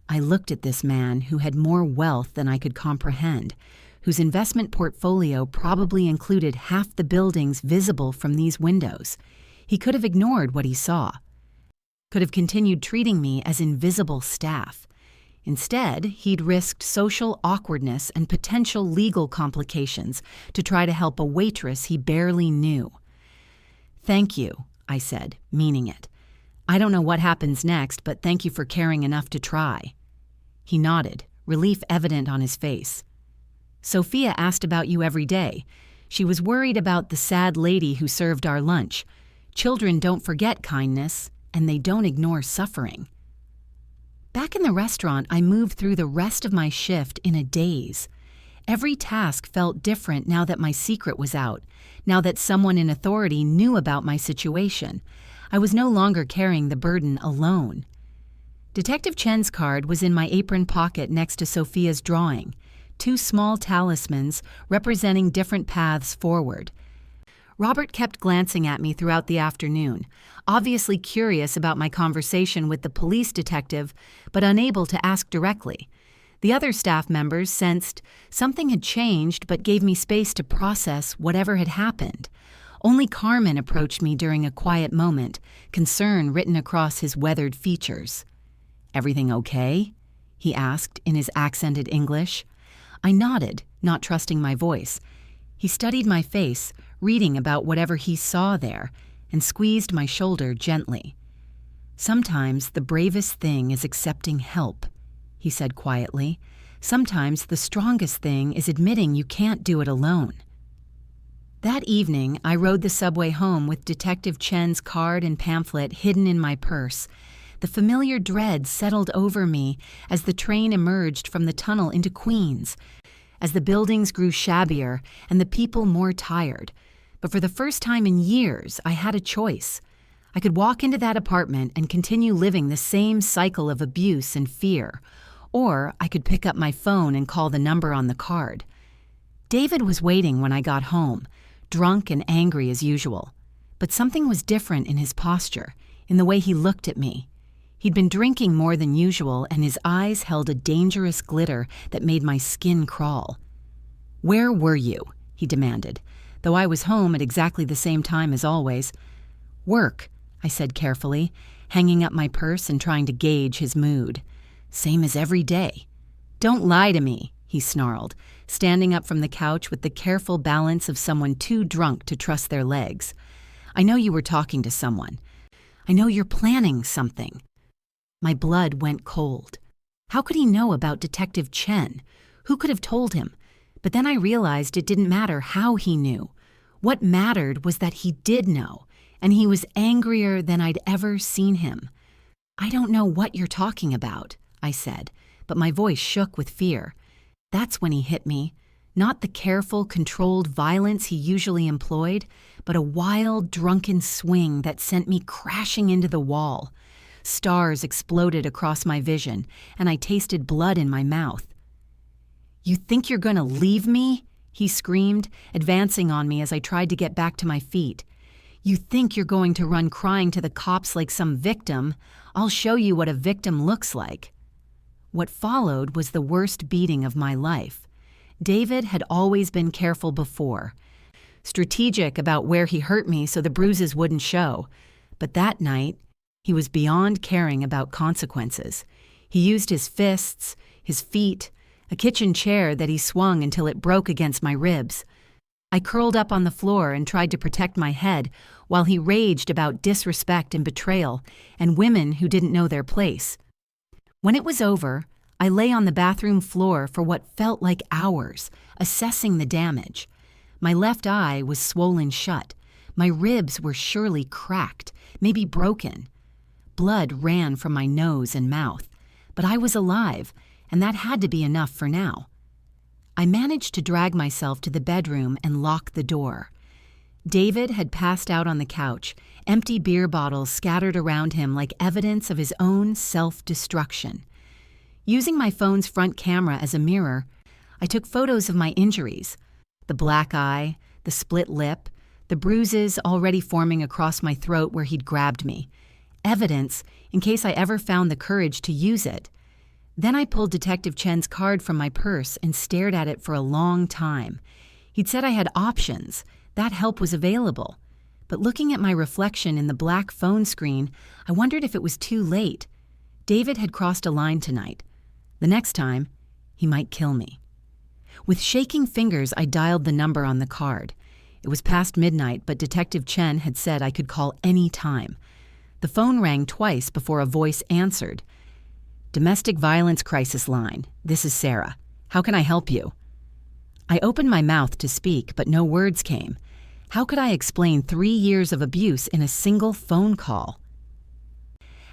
I looked at this man who had more wealth than I could comprehend, whose investment portfolio probably included half the buildings visible from these windows. He could have ignored what he saw, could have continued treating me as invisible staff. Instead, he'd risked social awkwardness and potential legal complications to try to help a waitress he barely knew. "Thank you," I said, meaning it. "I don't know what happens next, but thank you for caring enough to try." He nodded, relief evident on his face. "Sophia asked about you every day. She was worried about the sad lady who served our lunch. Children don't forget kindness, and they don't ignore suffering." Back in the restaurant, I moved through the rest of my shift in a daze. Every task felt different now that my secret was out, now that someone in authority knew about my situation. I was no longer carrying the burden alone. Detective Chen's card was in my apron pocket next to Sophia's drawing, 2 small talismans representing different paths forward. Robert kept glancing at me throughout the afternoon, obviously curious about my conversation with the police detective, but unable to ask directly. The other staff members sensed something had changed but gave me space to process whatever had happened. Only Carmen approached me during a quiet moment, concern written across his weathered features. "Everything okay?" he asked in his accented English. I nodded, not trusting my voice. He studied my face, reading about whatever he saw there, and squeezed my shoulder gently. "Sometimes the bravest thing is accepting help," he said quietly. "Sometimes the strongest thing is admitting you can't do it alone." That evening, I rode the subway home with Detective Chen's card and pamphlet hidden in my purse. The familiar dread settled over me as the train emerged from the tunnel into Queens, as the buildings grew shabbier and the people more tired. But for the first time in years, I had a choice. I could walk into that apartment and continue living the same cycle of abuse and fear, or I could pick up my phone and call the number on the card. David was waiting when I got home, drunk and angry as usual. But something was different in his posture, in the way he looked at me. He'd been drinking more than usual, and his eyes held a dangerous glitter that made my skin crawl. "Where were you?" he demanded, though I was home at exactly the same time as always. "Work," I said carefully, hanging up my purse and trying to gauge his mood. "Same as every day." "Don't lie to me," he snarled, standing up from the couch with the careful balance of someone too drunk to trust their legs. "I know you were talking to someone. I know you're planning something." My blood went cold. How could he know about Detective Chen? Who could have told him? But then I realized it didn't matter how he knew. What mattered was that he did know, and he was angrier than I'd ever seen him. "I don't know what you're talking about," I said, but my voice shook with fear. That's when he hit me. Not the careful, controlled violence he usually employed, but a wild, drunken swing that sent me crashing into the wall. Stars exploded across my vision, and I tasted blood in my mouth. "You think you're going to leave me?" he screamed, advancing on me as I tried to get back to my feet. "You think you're going to run crying to the cops like some victim? I'll show you what a victim looks like." What followed was the worst beating of my life. David had always been careful before, strategic about where he hurt me so the bruises wouldn't show. But that night, he was beyond caring about consequences. He used his fists, his feet, a kitchen chair that he swung until it broke against my ribs. I curled up on the floor and tried to protect my head while he raged about disrespect and betrayal and women who didn't know their place. When it was over, I lay on the bathroom floor for what felt like hours, assessing the damage. My left eye was swollen shut. My ribs were surely cracked, maybe broken. Blood ran from my nose and mouth, but I was alive, and that had to be enough for now. I managed to drag myself to the bedroom and lock the door. David had passed out on the couch, empty beer bottles scattered around him like evidence of his own self-destruction. Using my phone's front camera as a mirror, I took photos of my injuries: the black eye, the split lip, the bruises already forming across my throat where he'd grabbed me. Evidence in case I ever found the courage to use it. Then I pulled Detective Chen's card from my purse and stared at it for a long time. He'd said I had options. That help was available. But looking at my reflection in the black phone screen, I wondered if it was too late. David had crossed a line tonight. The next time, he might kill me. With shaking fingers, I dialed the number on the card. It was past midnight, but Detective Chen had said I could call any time. The phone rang twice before a voice answered. "Domestic Violence Crisis Line. This is Sarah. How can I help you?" I opened my mouth to speak, but no words came. How could I explain 3 years of abuse in a single phone call?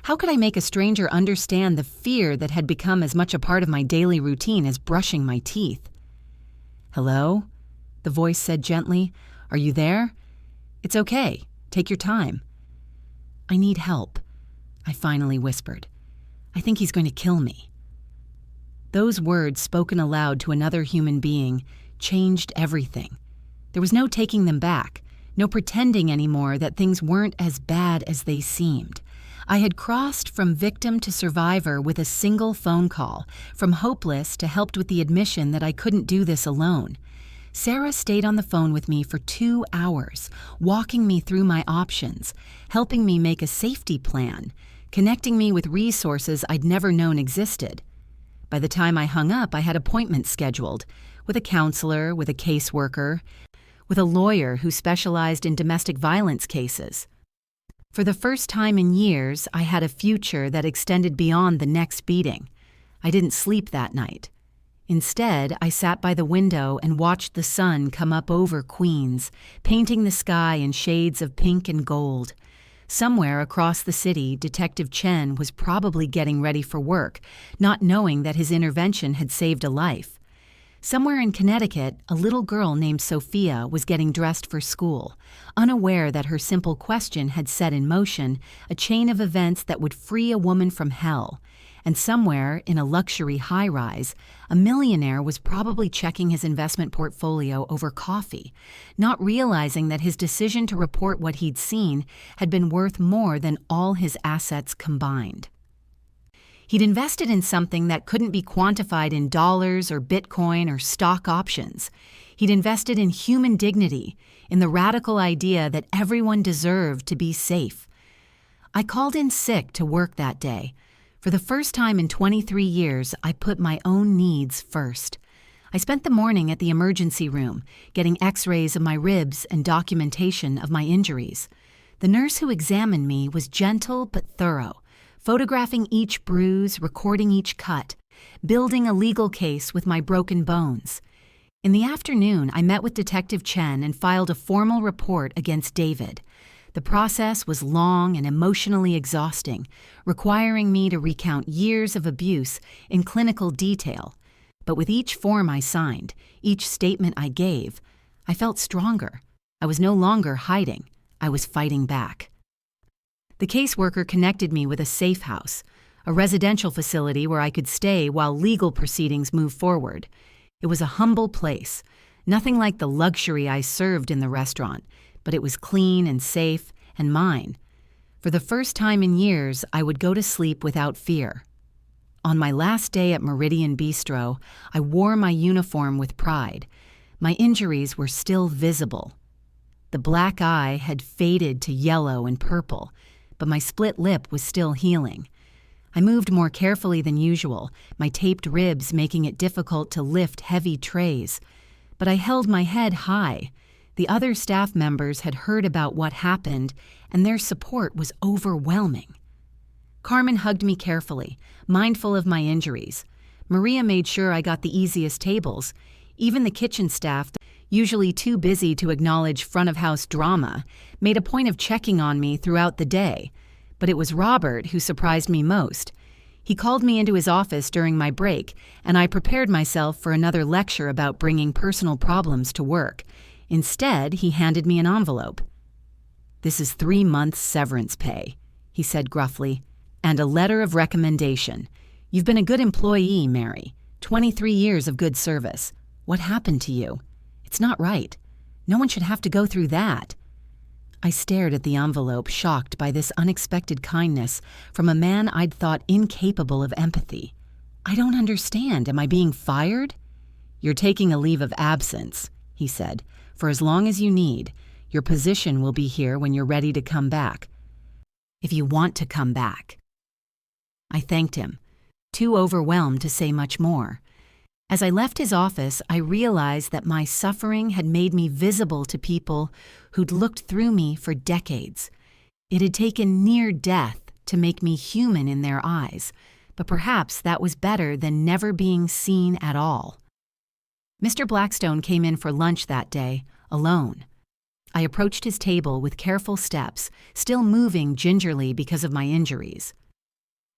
How could I make a stranger understand the fear that had become as much a part of my daily routine as brushing my teeth? "Hello?" the voice said gently. "Are you there? It's okay. Take your time." "I need help," I finally whispered. "I think he's going to kill me." Those words, spoken aloud to another human being, changed everything. There was no taking them back, no pretending anymore that things weren't as bad as they seemed. I had crossed from victim to survivor with a single phone call, from hopeless to helped with the admission that I couldn't do this alone. Sarah stayed on the phone with me for 2 hours, walking me through my options, helping me make a safety plan, connecting me with resources I'd never known existed. By the time I hung up, I had appointments scheduled with a counselor, with a caseworker, with a lawyer who specialized in domestic violence cases. For the first time in years, I had a future that extended beyond the next beating. I didn't sleep that night. Instead, I sat by the window and watched the sun come up over Queens, painting the sky in shades of pink and gold. Somewhere across the city, Detective Chen was probably getting ready for work, not knowing that his intervention had saved a life. Somewhere in Connecticut, a little girl named Sophia was getting dressed for school, unaware that her simple question had set in motion a chain of events that would free a woman from hell. And somewhere, in a luxury high-rise, a millionaire was probably checking his investment portfolio over coffee, not realizing that his decision to report what he'd seen had been worth more than all his assets combined. He'd invested in something that couldn't be quantified in dollars or Bitcoin or stock options. He'd invested in human dignity, in the radical idea that everyone deserved to be safe. I called in sick to work that day. For the first time in 23 years, I put my own needs first. I spent the morning at the emergency room, getting x-rays of my ribs and documentation of my injuries. The nurse who examined me was gentle but thorough, photographing each bruise, recording each cut, building a legal case with my broken bones. In the afternoon, I met with Detective Chen and filed a formal report against David. The process was long and emotionally exhausting, requiring me to recount years of abuse in clinical detail. But with each form I signed, each statement I gave, I felt stronger. I was no longer hiding. I was fighting back. The caseworker connected me with a safe house, a residential facility where I could stay while legal proceedings moved forward. It was a humble place, nothing like the luxury I served in the restaurant, but it was clean and safe and mine. For the first time in years, I would go to sleep without fear. On my last day at Meridian Bistro, I wore my uniform with pride. My injuries were still visible. The black eye had faded to yellow and purple, but my split lip was still healing. I moved more carefully than usual, my taped ribs making it difficult to lift heavy trays. But I held my head high. The other staff members had heard about what happened, and their support was overwhelming. Carmen hugged me carefully, mindful of my injuries. Maria made sure I got the easiest tables. Even the kitchen staff, usually too busy to acknowledge front-of-house drama, made a point of checking on me throughout the day. But it was Robert who surprised me most. He called me into his office during my break, and I prepared myself for another lecture about bringing personal problems to work. Instead, he handed me an envelope. "This is 3 months' severance pay," he said gruffly, "and a letter of recommendation. You've been a good employee, Mary. 23 years of good service. What happened to you? It's not right. No one should have to go through that." I stared at the envelope, shocked by this unexpected kindness from a man I'd thought incapable of empathy. "I don't understand. Am I being fired?" "You're taking a leave of absence," he said, "for as long as you need. Your position will be here when you're ready to come back. If you want to come back." I thanked him, too overwhelmed to say much more. As I left his office, I realized that my suffering had made me visible to people who'd looked through me for decades. It had taken near death to make me human in their eyes, but perhaps that was better than never being seen at all. Mr. Blackstone came in for lunch that day, alone. I approached his table with careful steps, still moving gingerly because of my injuries.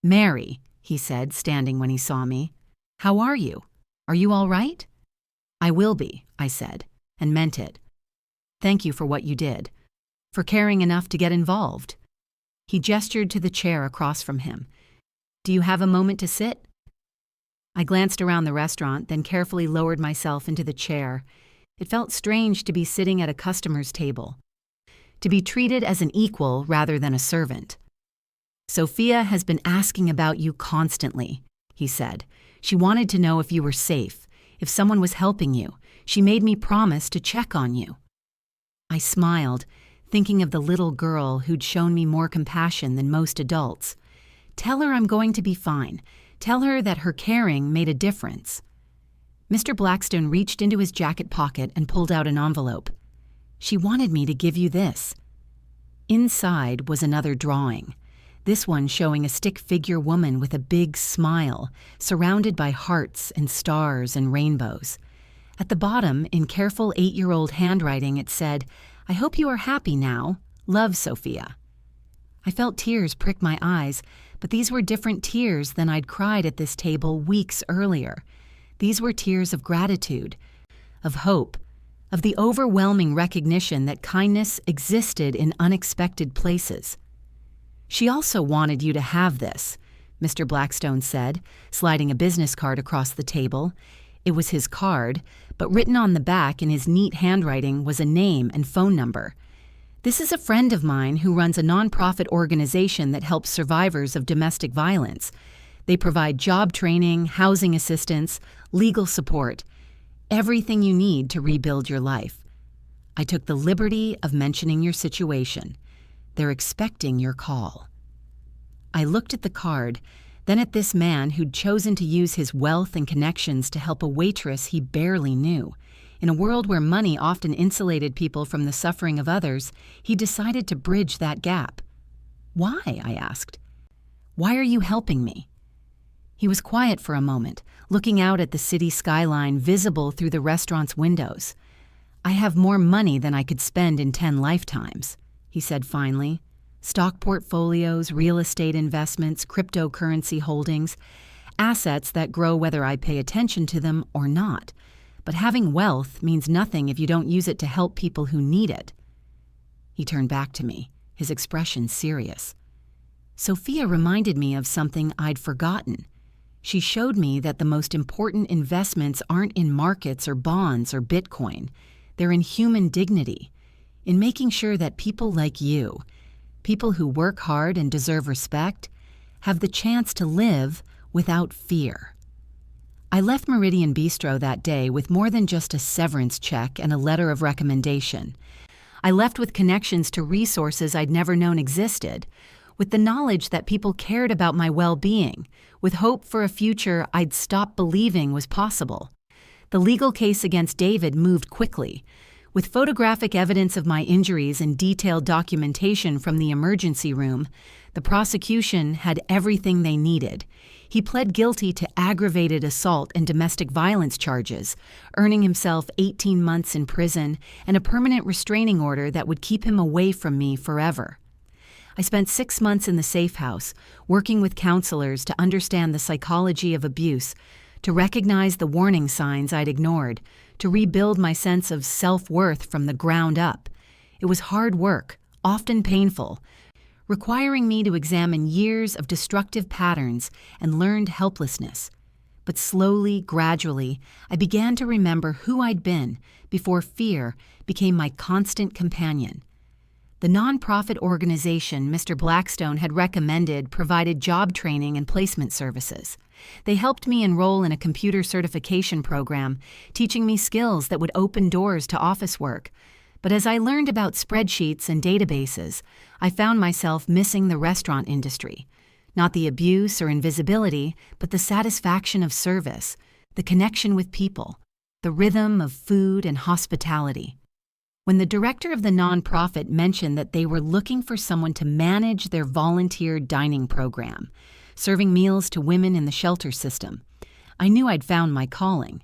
"Mary," he said, standing when he saw me, "how are you? Are you all right?" "I will be," I said, and meant it. "Thank you for what you did, for caring enough to get involved." He gestured to the chair across from him. "Do you have a moment to sit?" I glanced around the restaurant, then carefully lowered myself into the chair. It felt strange to be sitting at a customer's table, to be treated as an equal rather than a servant. "Sophia has been asking about you constantly," he said. "She wanted to know if you were safe, if someone was helping you. She made me promise to check on you." I smiled, thinking of the little girl who'd shown me more compassion than most adults. Tell her I'm going to be fine. Tell her that her caring made a difference." Mr. Blackstone reached into his jacket pocket and pulled out an envelope. "She wanted me to give you this." Inside was another drawing, this one showing a stick figure woman with a big smile, surrounded by hearts and stars and rainbows. At the bottom, in careful 8-year-old handwriting, it said, "I hope you are happy now. Love, Sophia." I felt tears prick my eyes, but these were different tears than I'd cried at this table weeks earlier. These were tears of gratitude, of hope, of the overwhelming recognition that kindness existed in unexpected places. "She also wanted you to have this," Mr. Blackstone said, sliding a business card across the table. It was his card, but written on the back in his neat handwriting was a name and phone number. "This is a friend of mine who runs a nonprofit organization that helps survivors of domestic violence. They provide job training, housing assistance, legal support, everything you need to rebuild your life. I took the liberty of mentioning your situation. They're expecting your call." I looked at the card, then at this man who'd chosen to use his wealth and connections to help a waitress he barely knew. In a world where money often insulated people from the suffering of others, he decided to bridge that gap. "Why?" I asked. "Why are you helping me?" He was quiet for a moment, looking out at the city skyline visible through the restaurant's windows. "I have more money than I could spend in 10 lifetimes," he said finally. "Stock portfolios, real estate investments, cryptocurrency holdings, assets that grow whether I pay attention to them or not. But having wealth means nothing if you don't use it to help people who need it." He turned back to me, his expression serious. Sophia reminded me of something I'd forgotten. She showed me that the most important investments aren't in markets or bonds or Bitcoin. They're in human dignity, in making sure that people like you, people who work hard and deserve respect, have the chance to live without fear. I left Meridian Bistro that day with more than just a severance check and a letter of recommendation. I left with connections to resources I'd never known existed, with the knowledge that people cared about my well-being, with hope for a future I'd stopped believing was possible. The legal case against David moved quickly. With photographic evidence of my injuries and detailed documentation from the emergency room, the prosecution had everything they needed. He pled guilty to aggravated assault and domestic violence charges, earning himself 18 months in prison and a permanent restraining order that would keep him away from me forever. I spent 6 months in the safe house, working with counselors to understand the psychology of abuse, to recognize the warning signs I'd ignored, to rebuild my sense of self-worth from the ground up. It was hard work, often painful, requiring me to examine years of destructive patterns and learned helplessness. But slowly, gradually, I began to remember who I'd been before fear became my constant companion. The nonprofit organization Mr. Blackstone had recommended provided job training and placement services. They helped me enroll in a computer certification program, teaching me skills that would open doors to office work. But as I learned about spreadsheets and databases, I found myself missing the restaurant industry. Not the abuse or invisibility, but the satisfaction of service, the connection with people, the rhythm of food and hospitality. When the director of the nonprofit mentioned that they were looking for someone to manage their volunteer dining program, serving meals to women in the shelter system, I knew I'd found my calling.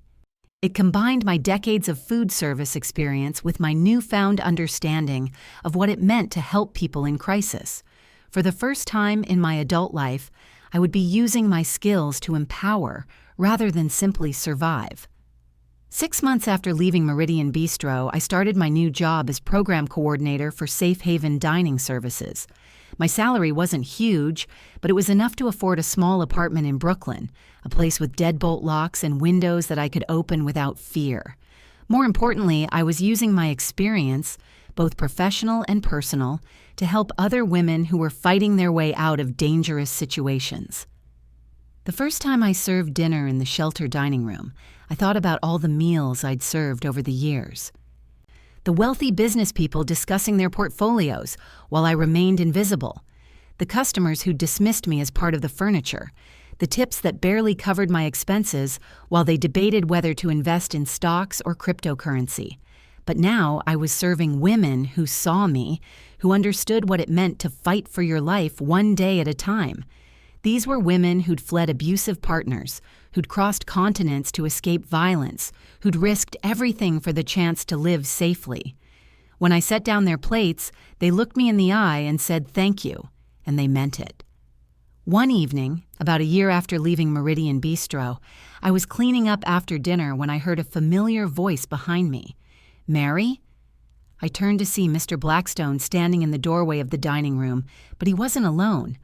It combined my decades of food service experience with my newfound understanding of what it meant to help people in crisis. For the first time in my adult life, I would be using my skills to empower rather than simply survive. 6 months after leaving Meridian Bistro, I started my new job as program coordinator for Safe Haven Dining Services. My salary wasn't huge, but it was enough to afford a small apartment in Brooklyn, a place with deadbolt locks and windows that I could open without fear. More importantly, I was using my experience, both professional and personal, to help other women who were fighting their way out of dangerous situations. The first time I served dinner in the shelter dining room, I thought about all the meals I'd served over the years. The wealthy business people discussing their portfolios while I remained invisible. the customers who dismissed me as part of the furniture, the tips that barely covered my expenses while they debated whether to invest in stocks or cryptocurrency. But now I was serving women who saw me, who understood what it meant to fight for your life one day at a time. These were women who'd fled abusive partners, who'd crossed continents to escape violence, who'd risked everything for the chance to live safely. When I set down their plates, they looked me in the eye and said thank you, and they meant it. One evening, about a year after leaving Meridian Bistro, I was cleaning up after dinner when I heard a familiar voice behind me. "Mary?" I turned to see Mr. Blackstone standing in the doorway of the dining room, but he wasn't alone.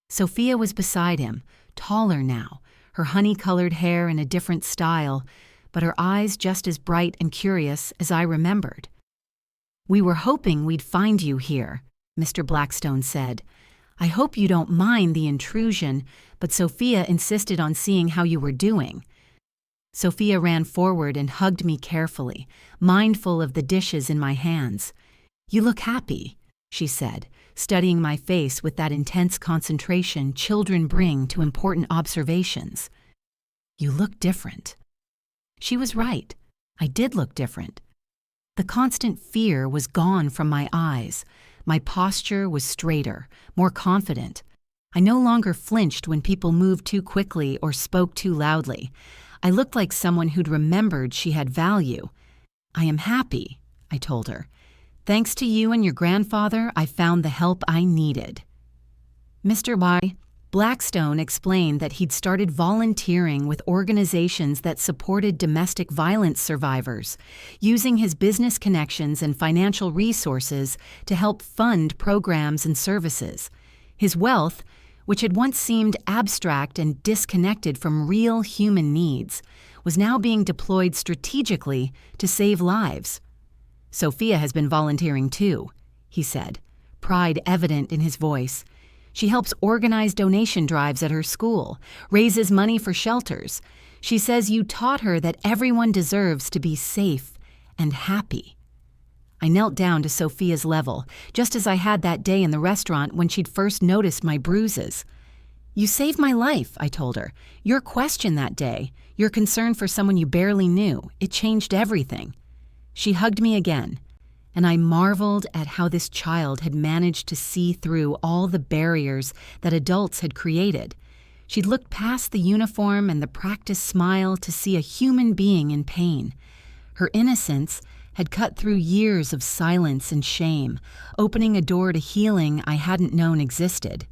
Sophia was beside him, taller now, her honey-colored hair in a different style, but her eyes just as bright and curious as I remembered. "We were hoping we'd find you here," Mr. Blackstone said. "I hope you don't mind the intrusion, but Sophia insisted on seeing how you were doing." Sophia ran forward and hugged me carefully, mindful of the dishes in my hands. "You look happy," she said, studying my face with that intense concentration children bring to important observations. "You look different." She was right. I did look different. The constant fear was gone from my eyes. My posture was straighter, more confident. I no longer flinched when people moved too quickly or spoke too loudly. I looked like someone who'd remembered she had value. "I am happy," I told her. "Thanks to you and your grandfather, I found the help I needed." Mr. Blackstone explained that he'd started volunteering with organizations that supported domestic violence survivors, using his business connections and financial resources to help fund programs and services. His wealth, which had once seemed abstract and disconnected from real human needs, was now being deployed strategically to save lives. "Sophia has been volunteering too," he said, pride evident in his voice. "She helps organize donation drives at her school, raises money for shelters. She says you taught her that everyone deserves to be safe and happy." I knelt down to Sophia's level, just as I had that day in the restaurant when she'd first noticed my bruises. "You saved my life," I told her. "Your question that day, your concern for someone you barely knew, it changed everything." She hugged me again, and I marveled at how this child had managed to see through all the barriers that adults had created. She'd looked past the uniform and the practiced smile to see a human being in pain. Her innocence had cut through years of silence and shame, opening a door to healing I hadn't known existed.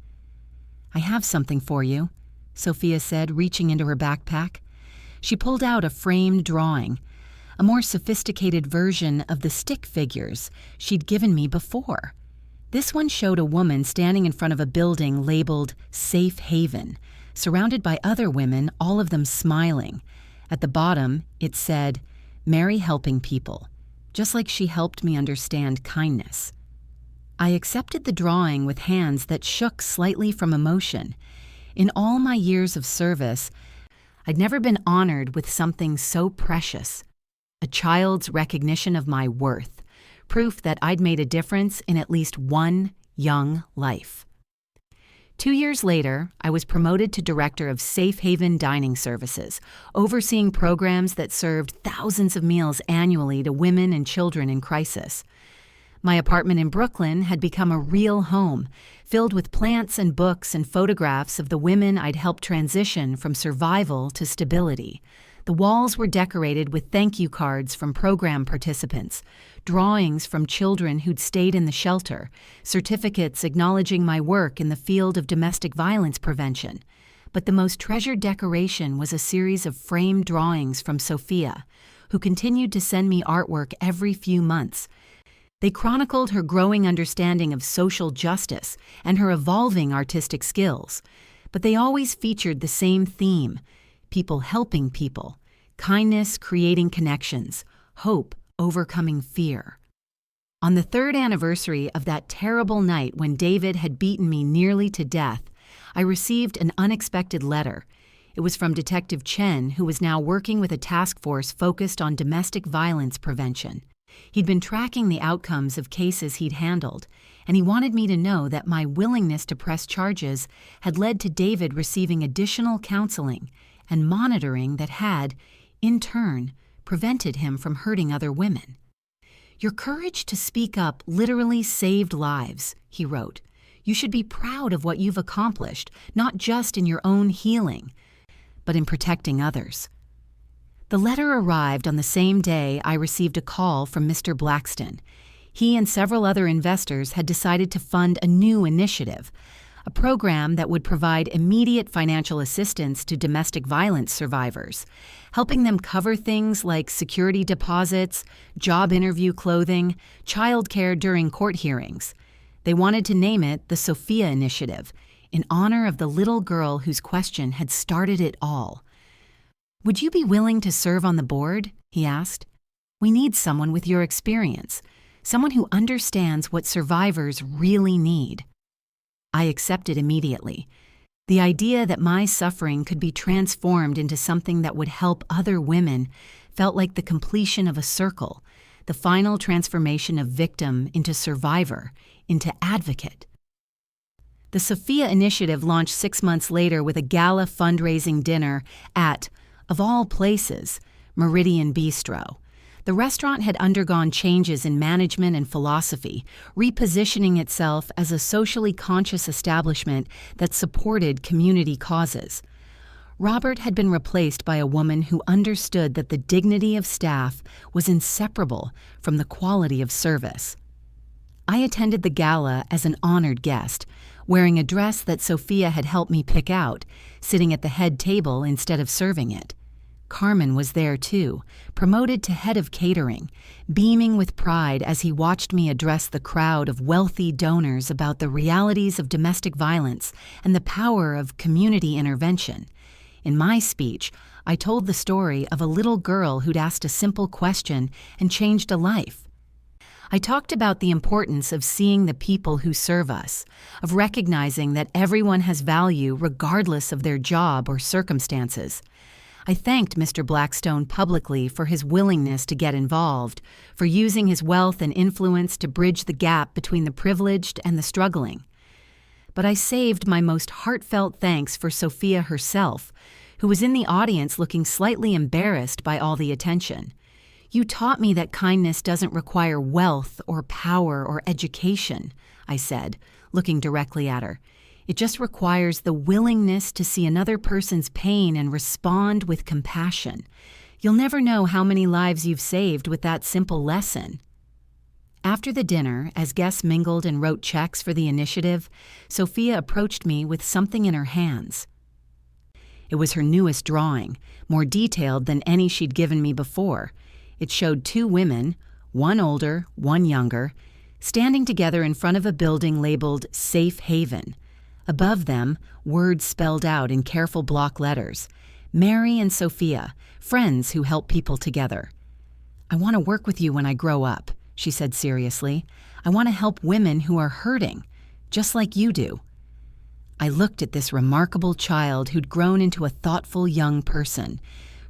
"I have something for you," Sophia said, reaching into her backpack. She pulled out a framed drawing, a more sophisticated version of the stick figures she'd given me before. This one showed a woman standing in front of a building labeled Safe Haven, surrounded by other women, all of them smiling. At the bottom, it said, "Mary helping people," just like she helped me understand kindness. I accepted the drawing with hands that shook slightly from emotion. In all my years of service, I'd never been honored with something so precious. A child's recognition of my worth, proof that I'd made a difference in at least one young life. 2 years later, I was promoted to director of Safe Haven Dining Services, overseeing programs that served thousands of meals annually to women and children in crisis. My apartment in Brooklyn had become a real home, filled with plants and books and photographs of the women I'd helped transition from survival to stability. The walls were decorated with thank you cards from program participants, drawings from children who'd stayed in the shelter, certificates acknowledging my work in the field of domestic violence prevention. But the most treasured decoration was a series of framed drawings from Sophia, who continued to send me artwork every few months. They chronicled her growing understanding of social justice and her evolving artistic skills. But they always featured the same theme: people helping people, kindness creating connections, hope overcoming fear. On the 3rd anniversary of that terrible night when David had beaten me nearly to death, I received an unexpected letter. It was from Detective Chen, who was now working with a task force focused on domestic violence prevention. He'd been tracking the outcomes of cases he'd handled, and he wanted me to know that my willingness to press charges had led to David receiving additional counseling and monitoring that had, in turn, prevented him from hurting other women. "Your courage to speak up literally saved lives," he wrote. "You should be proud of what you've accomplished, not just in your own healing, but in protecting others." The letter arrived on the same day I received a call from Mr. Blackstone. He and several other investors had decided to fund a new initiative, a program that would provide immediate financial assistance to domestic violence survivors, helping them cover things like security deposits, job interview clothing, childcare during court hearings. They wanted to name it the Sophia Initiative, in honor of the little girl whose question had started it all. "Would you be willing to serve on the board?" he asked. "We need someone with your experience, someone who understands what survivors really need." I accepted immediately. The idea that my suffering could be transformed into something that would help other women felt like the completion of a circle, the final transformation of victim into survivor, into advocate. The Sophia Initiative launched 6 months later with a gala fundraising dinner at, of all places, Meridian Bistro. The restaurant had undergone changes in management and philosophy, repositioning itself as a socially conscious establishment that supported community causes. Robert had been replaced by a woman who understood that the dignity of staff was inseparable from the quality of service. I attended the gala as an honored guest, wearing a dress that Sophia had helped me pick out, sitting at the head table instead of serving it. Carmen was there too, promoted to head of catering, beaming with pride as he watched me address the crowd of wealthy donors about the realities of domestic violence and the power of community intervention. In my speech, I told the story of a little girl who'd asked a simple question and changed a life. I talked about the importance of seeing the people who serve us, of recognizing that everyone has value regardless of their job or circumstances. I thanked Mr. Blackstone publicly for his willingness to get involved, for using his wealth and influence to bridge the gap between the privileged and the struggling. But I saved my most heartfelt thanks for Sophia herself, who was in the audience looking slightly embarrassed by all the attention. "You taught me that kindness doesn't require wealth or power or education," I said, looking directly at her. "It just requires the willingness to see another person's pain and respond with compassion. You'll never know how many lives you've saved with that simple lesson." After the dinner, as guests mingled and wrote checks for the initiative, Sophia approached me with something in her hands. It was her newest drawing, more detailed than any she'd given me before. It showed 2 women, one older, one younger, standing together in front of a building labeled Safe Haven. Above them, words spelled out in careful block letters: Mary and Sophia, friends who help people together. "I want to work with you when I grow up," she said seriously. "I want to help women who are hurting, just like you do." I looked at this remarkable child who'd grown into a thoughtful young person,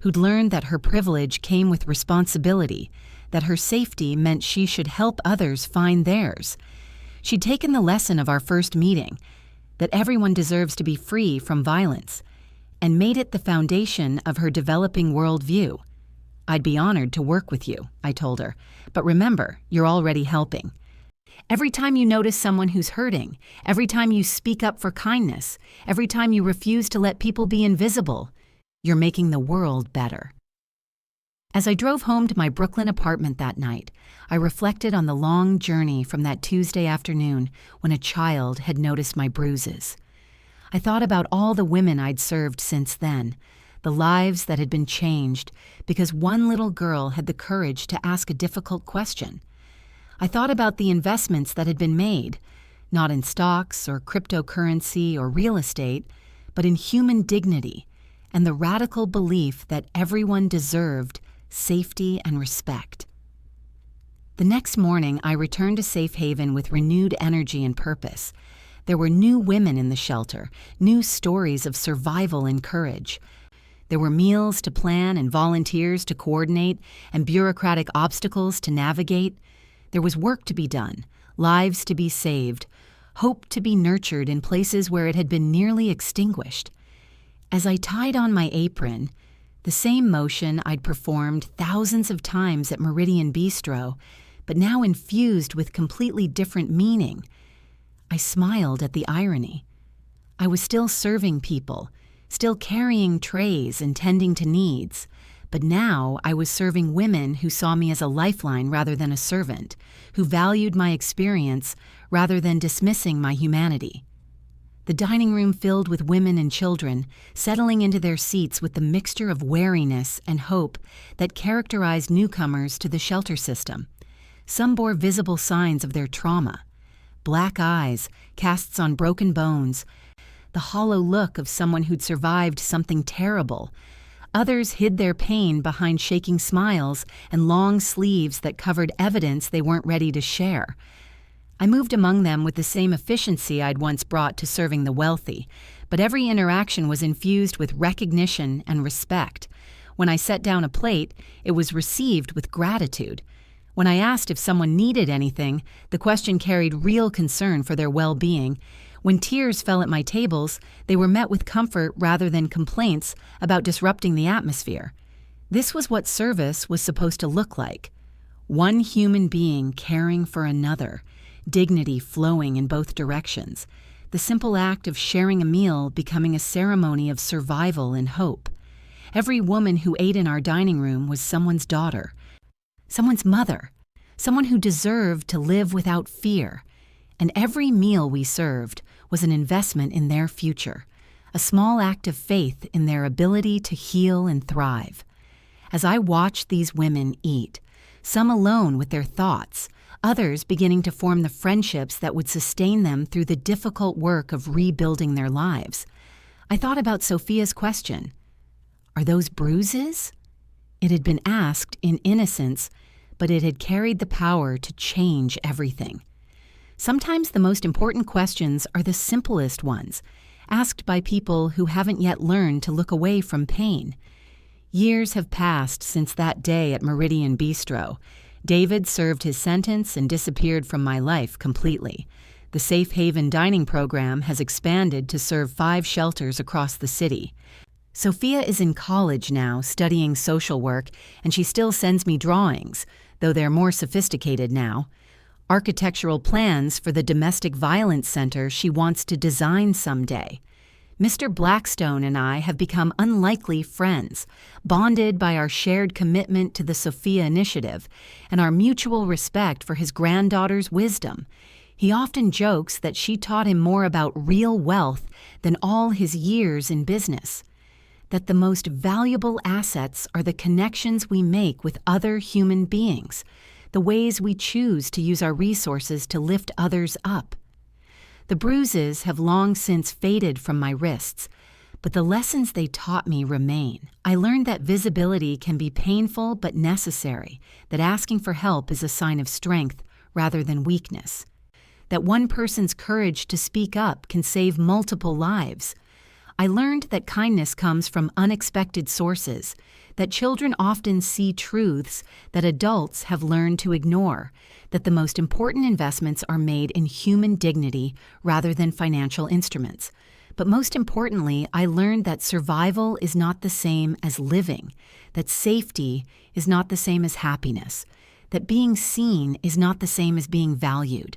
who'd learned that her privilege came with responsibility, that her safety meant she should help others find theirs. She'd taken the lesson of our first meeting, that everyone deserves to be free from violence, and made it the foundation of her developing worldview. "I'd be honored to work with you," I told her, "but remember, you're already helping. Every time you notice someone who's hurting, every time you speak up for kindness, every time you refuse to let people be invisible, you're making the world better." As I drove home to my Brooklyn apartment that night, I reflected on the long journey from that Tuesday afternoon when a child had noticed my bruises. I thought about all the women I'd served since then, the lives that had been changed because one little girl had the courage to ask a difficult question. I thought about the investments that had been made, not in stocks or cryptocurrency or real estate, but in human dignity and the radical belief that everyone deserved safety and respect. The next morning, I returned to Safe Haven with renewed energy and purpose. There were new women in the shelter, new stories of survival and courage. There were meals to plan and volunteers to coordinate and bureaucratic obstacles to navigate. There was work to be done, lives to be saved, hope to be nurtured in places where it had been nearly extinguished. As I tied on my apron, the same motion I'd performed thousands of times at Meridian Bistro, but now infused with completely different meaning, I smiled at the irony. I was still serving people, still carrying trays and tending to needs, but now I was serving women who saw me as a lifeline rather than a servant, who valued my experience rather than dismissing my humanity. The dining room filled with women and children, settling into their seats with the mixture of wariness and hope that characterized newcomers to the shelter system. Some bore visible signs of their trauma: black eyes, casts on broken bones, the hollow look of someone who'd survived something terrible. Others hid their pain behind shaking smiles and long sleeves that covered evidence they weren't ready to share. I moved among them with the same efficiency I'd once brought to serving the wealthy, but every interaction was infused with recognition and respect. When I set down a plate, it was received with gratitude. When I asked if someone needed anything, the question carried real concern for their well-being. When tears fell at my tables, they were met with comfort rather than complaints about disrupting the atmosphere. This was what service was supposed to look like. One human being caring for another, dignity flowing in both directions, the simple act of sharing a meal becoming a ceremony of survival and hope. Every woman who ate in our dining room was someone's daughter, someone's mother, someone who deserved to live without fear. And every meal we served was an investment in their future, a small act of faith in their ability to heal and thrive. As I watched these women eat, some alone with their thoughts, others beginning to form the friendships that would sustain them through the difficult work of rebuilding their lives, I thought about Sophia's question. Are those bruises? It had been asked in innocence, but it had carried the power to change everything. Sometimes the most important questions are the simplest ones, asked by people who haven't yet learned to look away from pain. Years have passed since that day at Meridian Bistro. David served his sentence and disappeared from my life completely. The Safe Haven dining program has expanded to serve 5 shelters across the city. Sophia is in college now, studying social work, and she still sends me drawings, though they're more sophisticated now. Architectural plans for the domestic violence center she wants to design someday. Mr. Blackstone and I have become unlikely friends, bonded by our shared commitment to the Sophia Initiative and our mutual respect for his granddaughter's wisdom. He often jokes that she taught him more about real wealth than all his years in business, that the most valuable assets are the connections we make with other human beings, the ways we choose to use our resources to lift others up. The bruises have long since faded from my wrists, but the lessons they taught me remain. I learned that visibility can be painful but necessary, that asking for help is a sign of strength rather than weakness, that one person's courage to speak up can save multiple lives. I learned that kindness comes from unexpected sources, that children often see truths that adults have learned to ignore, that the most important investments are made in human dignity rather than financial instruments. But most importantly, I learned that survival is not the same as living, that safety is not the same as happiness, that being seen is not the same as being valued.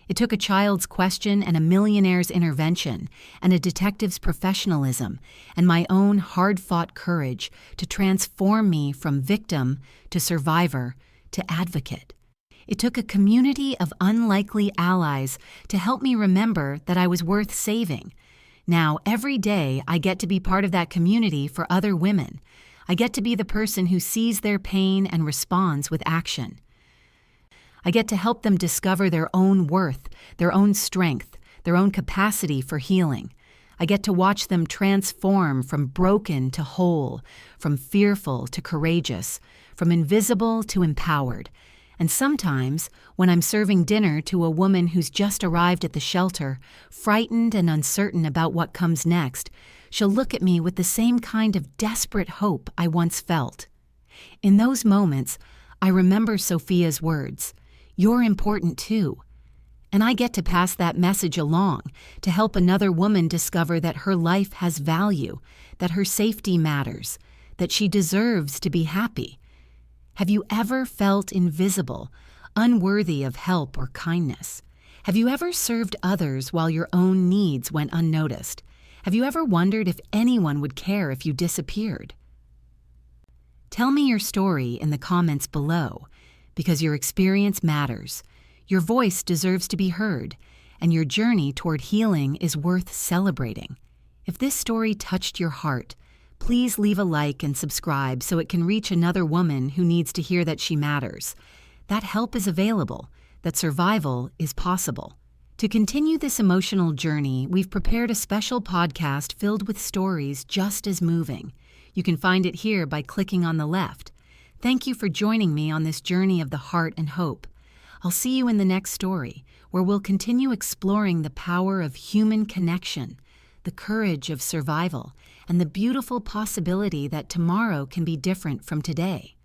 It took a child's question and a millionaire's intervention and a detective's professionalism and my own hard-fought courage to transform me from victim to survivor to advocate. It took a community of unlikely allies to help me remember that I was worth saving. Now, every day, I get to be part of that community for other women. I get to be the person who sees their pain and responds with action. I get to help them discover their own worth, their own strength, their own capacity for healing. I get to watch them transform from broken to whole, from fearful to courageous, from invisible to empowered. And sometimes, when I'm serving dinner to a woman who's just arrived at the shelter, frightened and uncertain about what comes next, she'll look at me with the same kind of desperate hope I once felt. In those moments, I remember Sophia's words, "You're important too." And I get to pass that message along to help another woman discover that her life has value, that her safety matters, that she deserves to be happy. Have you ever felt invisible, unworthy of help or kindness? Have you ever served others while your own needs went unnoticed? Have you ever wondered if anyone would care if you disappeared? Tell me your story in the comments below, because your experience matters. Your voice deserves to be heard, and your journey toward healing is worth celebrating. If this story touched your heart, please leave a like and subscribe so it can reach another woman who needs to hear that she matters, that help is available, that survival is possible. To continue this emotional journey, we've prepared a special podcast filled with stories just as moving. You can find it here by clicking on the left. Thank you for joining me on this journey of the heart and hope. I'll see you in the next story, where we'll continue exploring the power of human connection, the courage of survival, and the beautiful possibility that tomorrow can be different from today.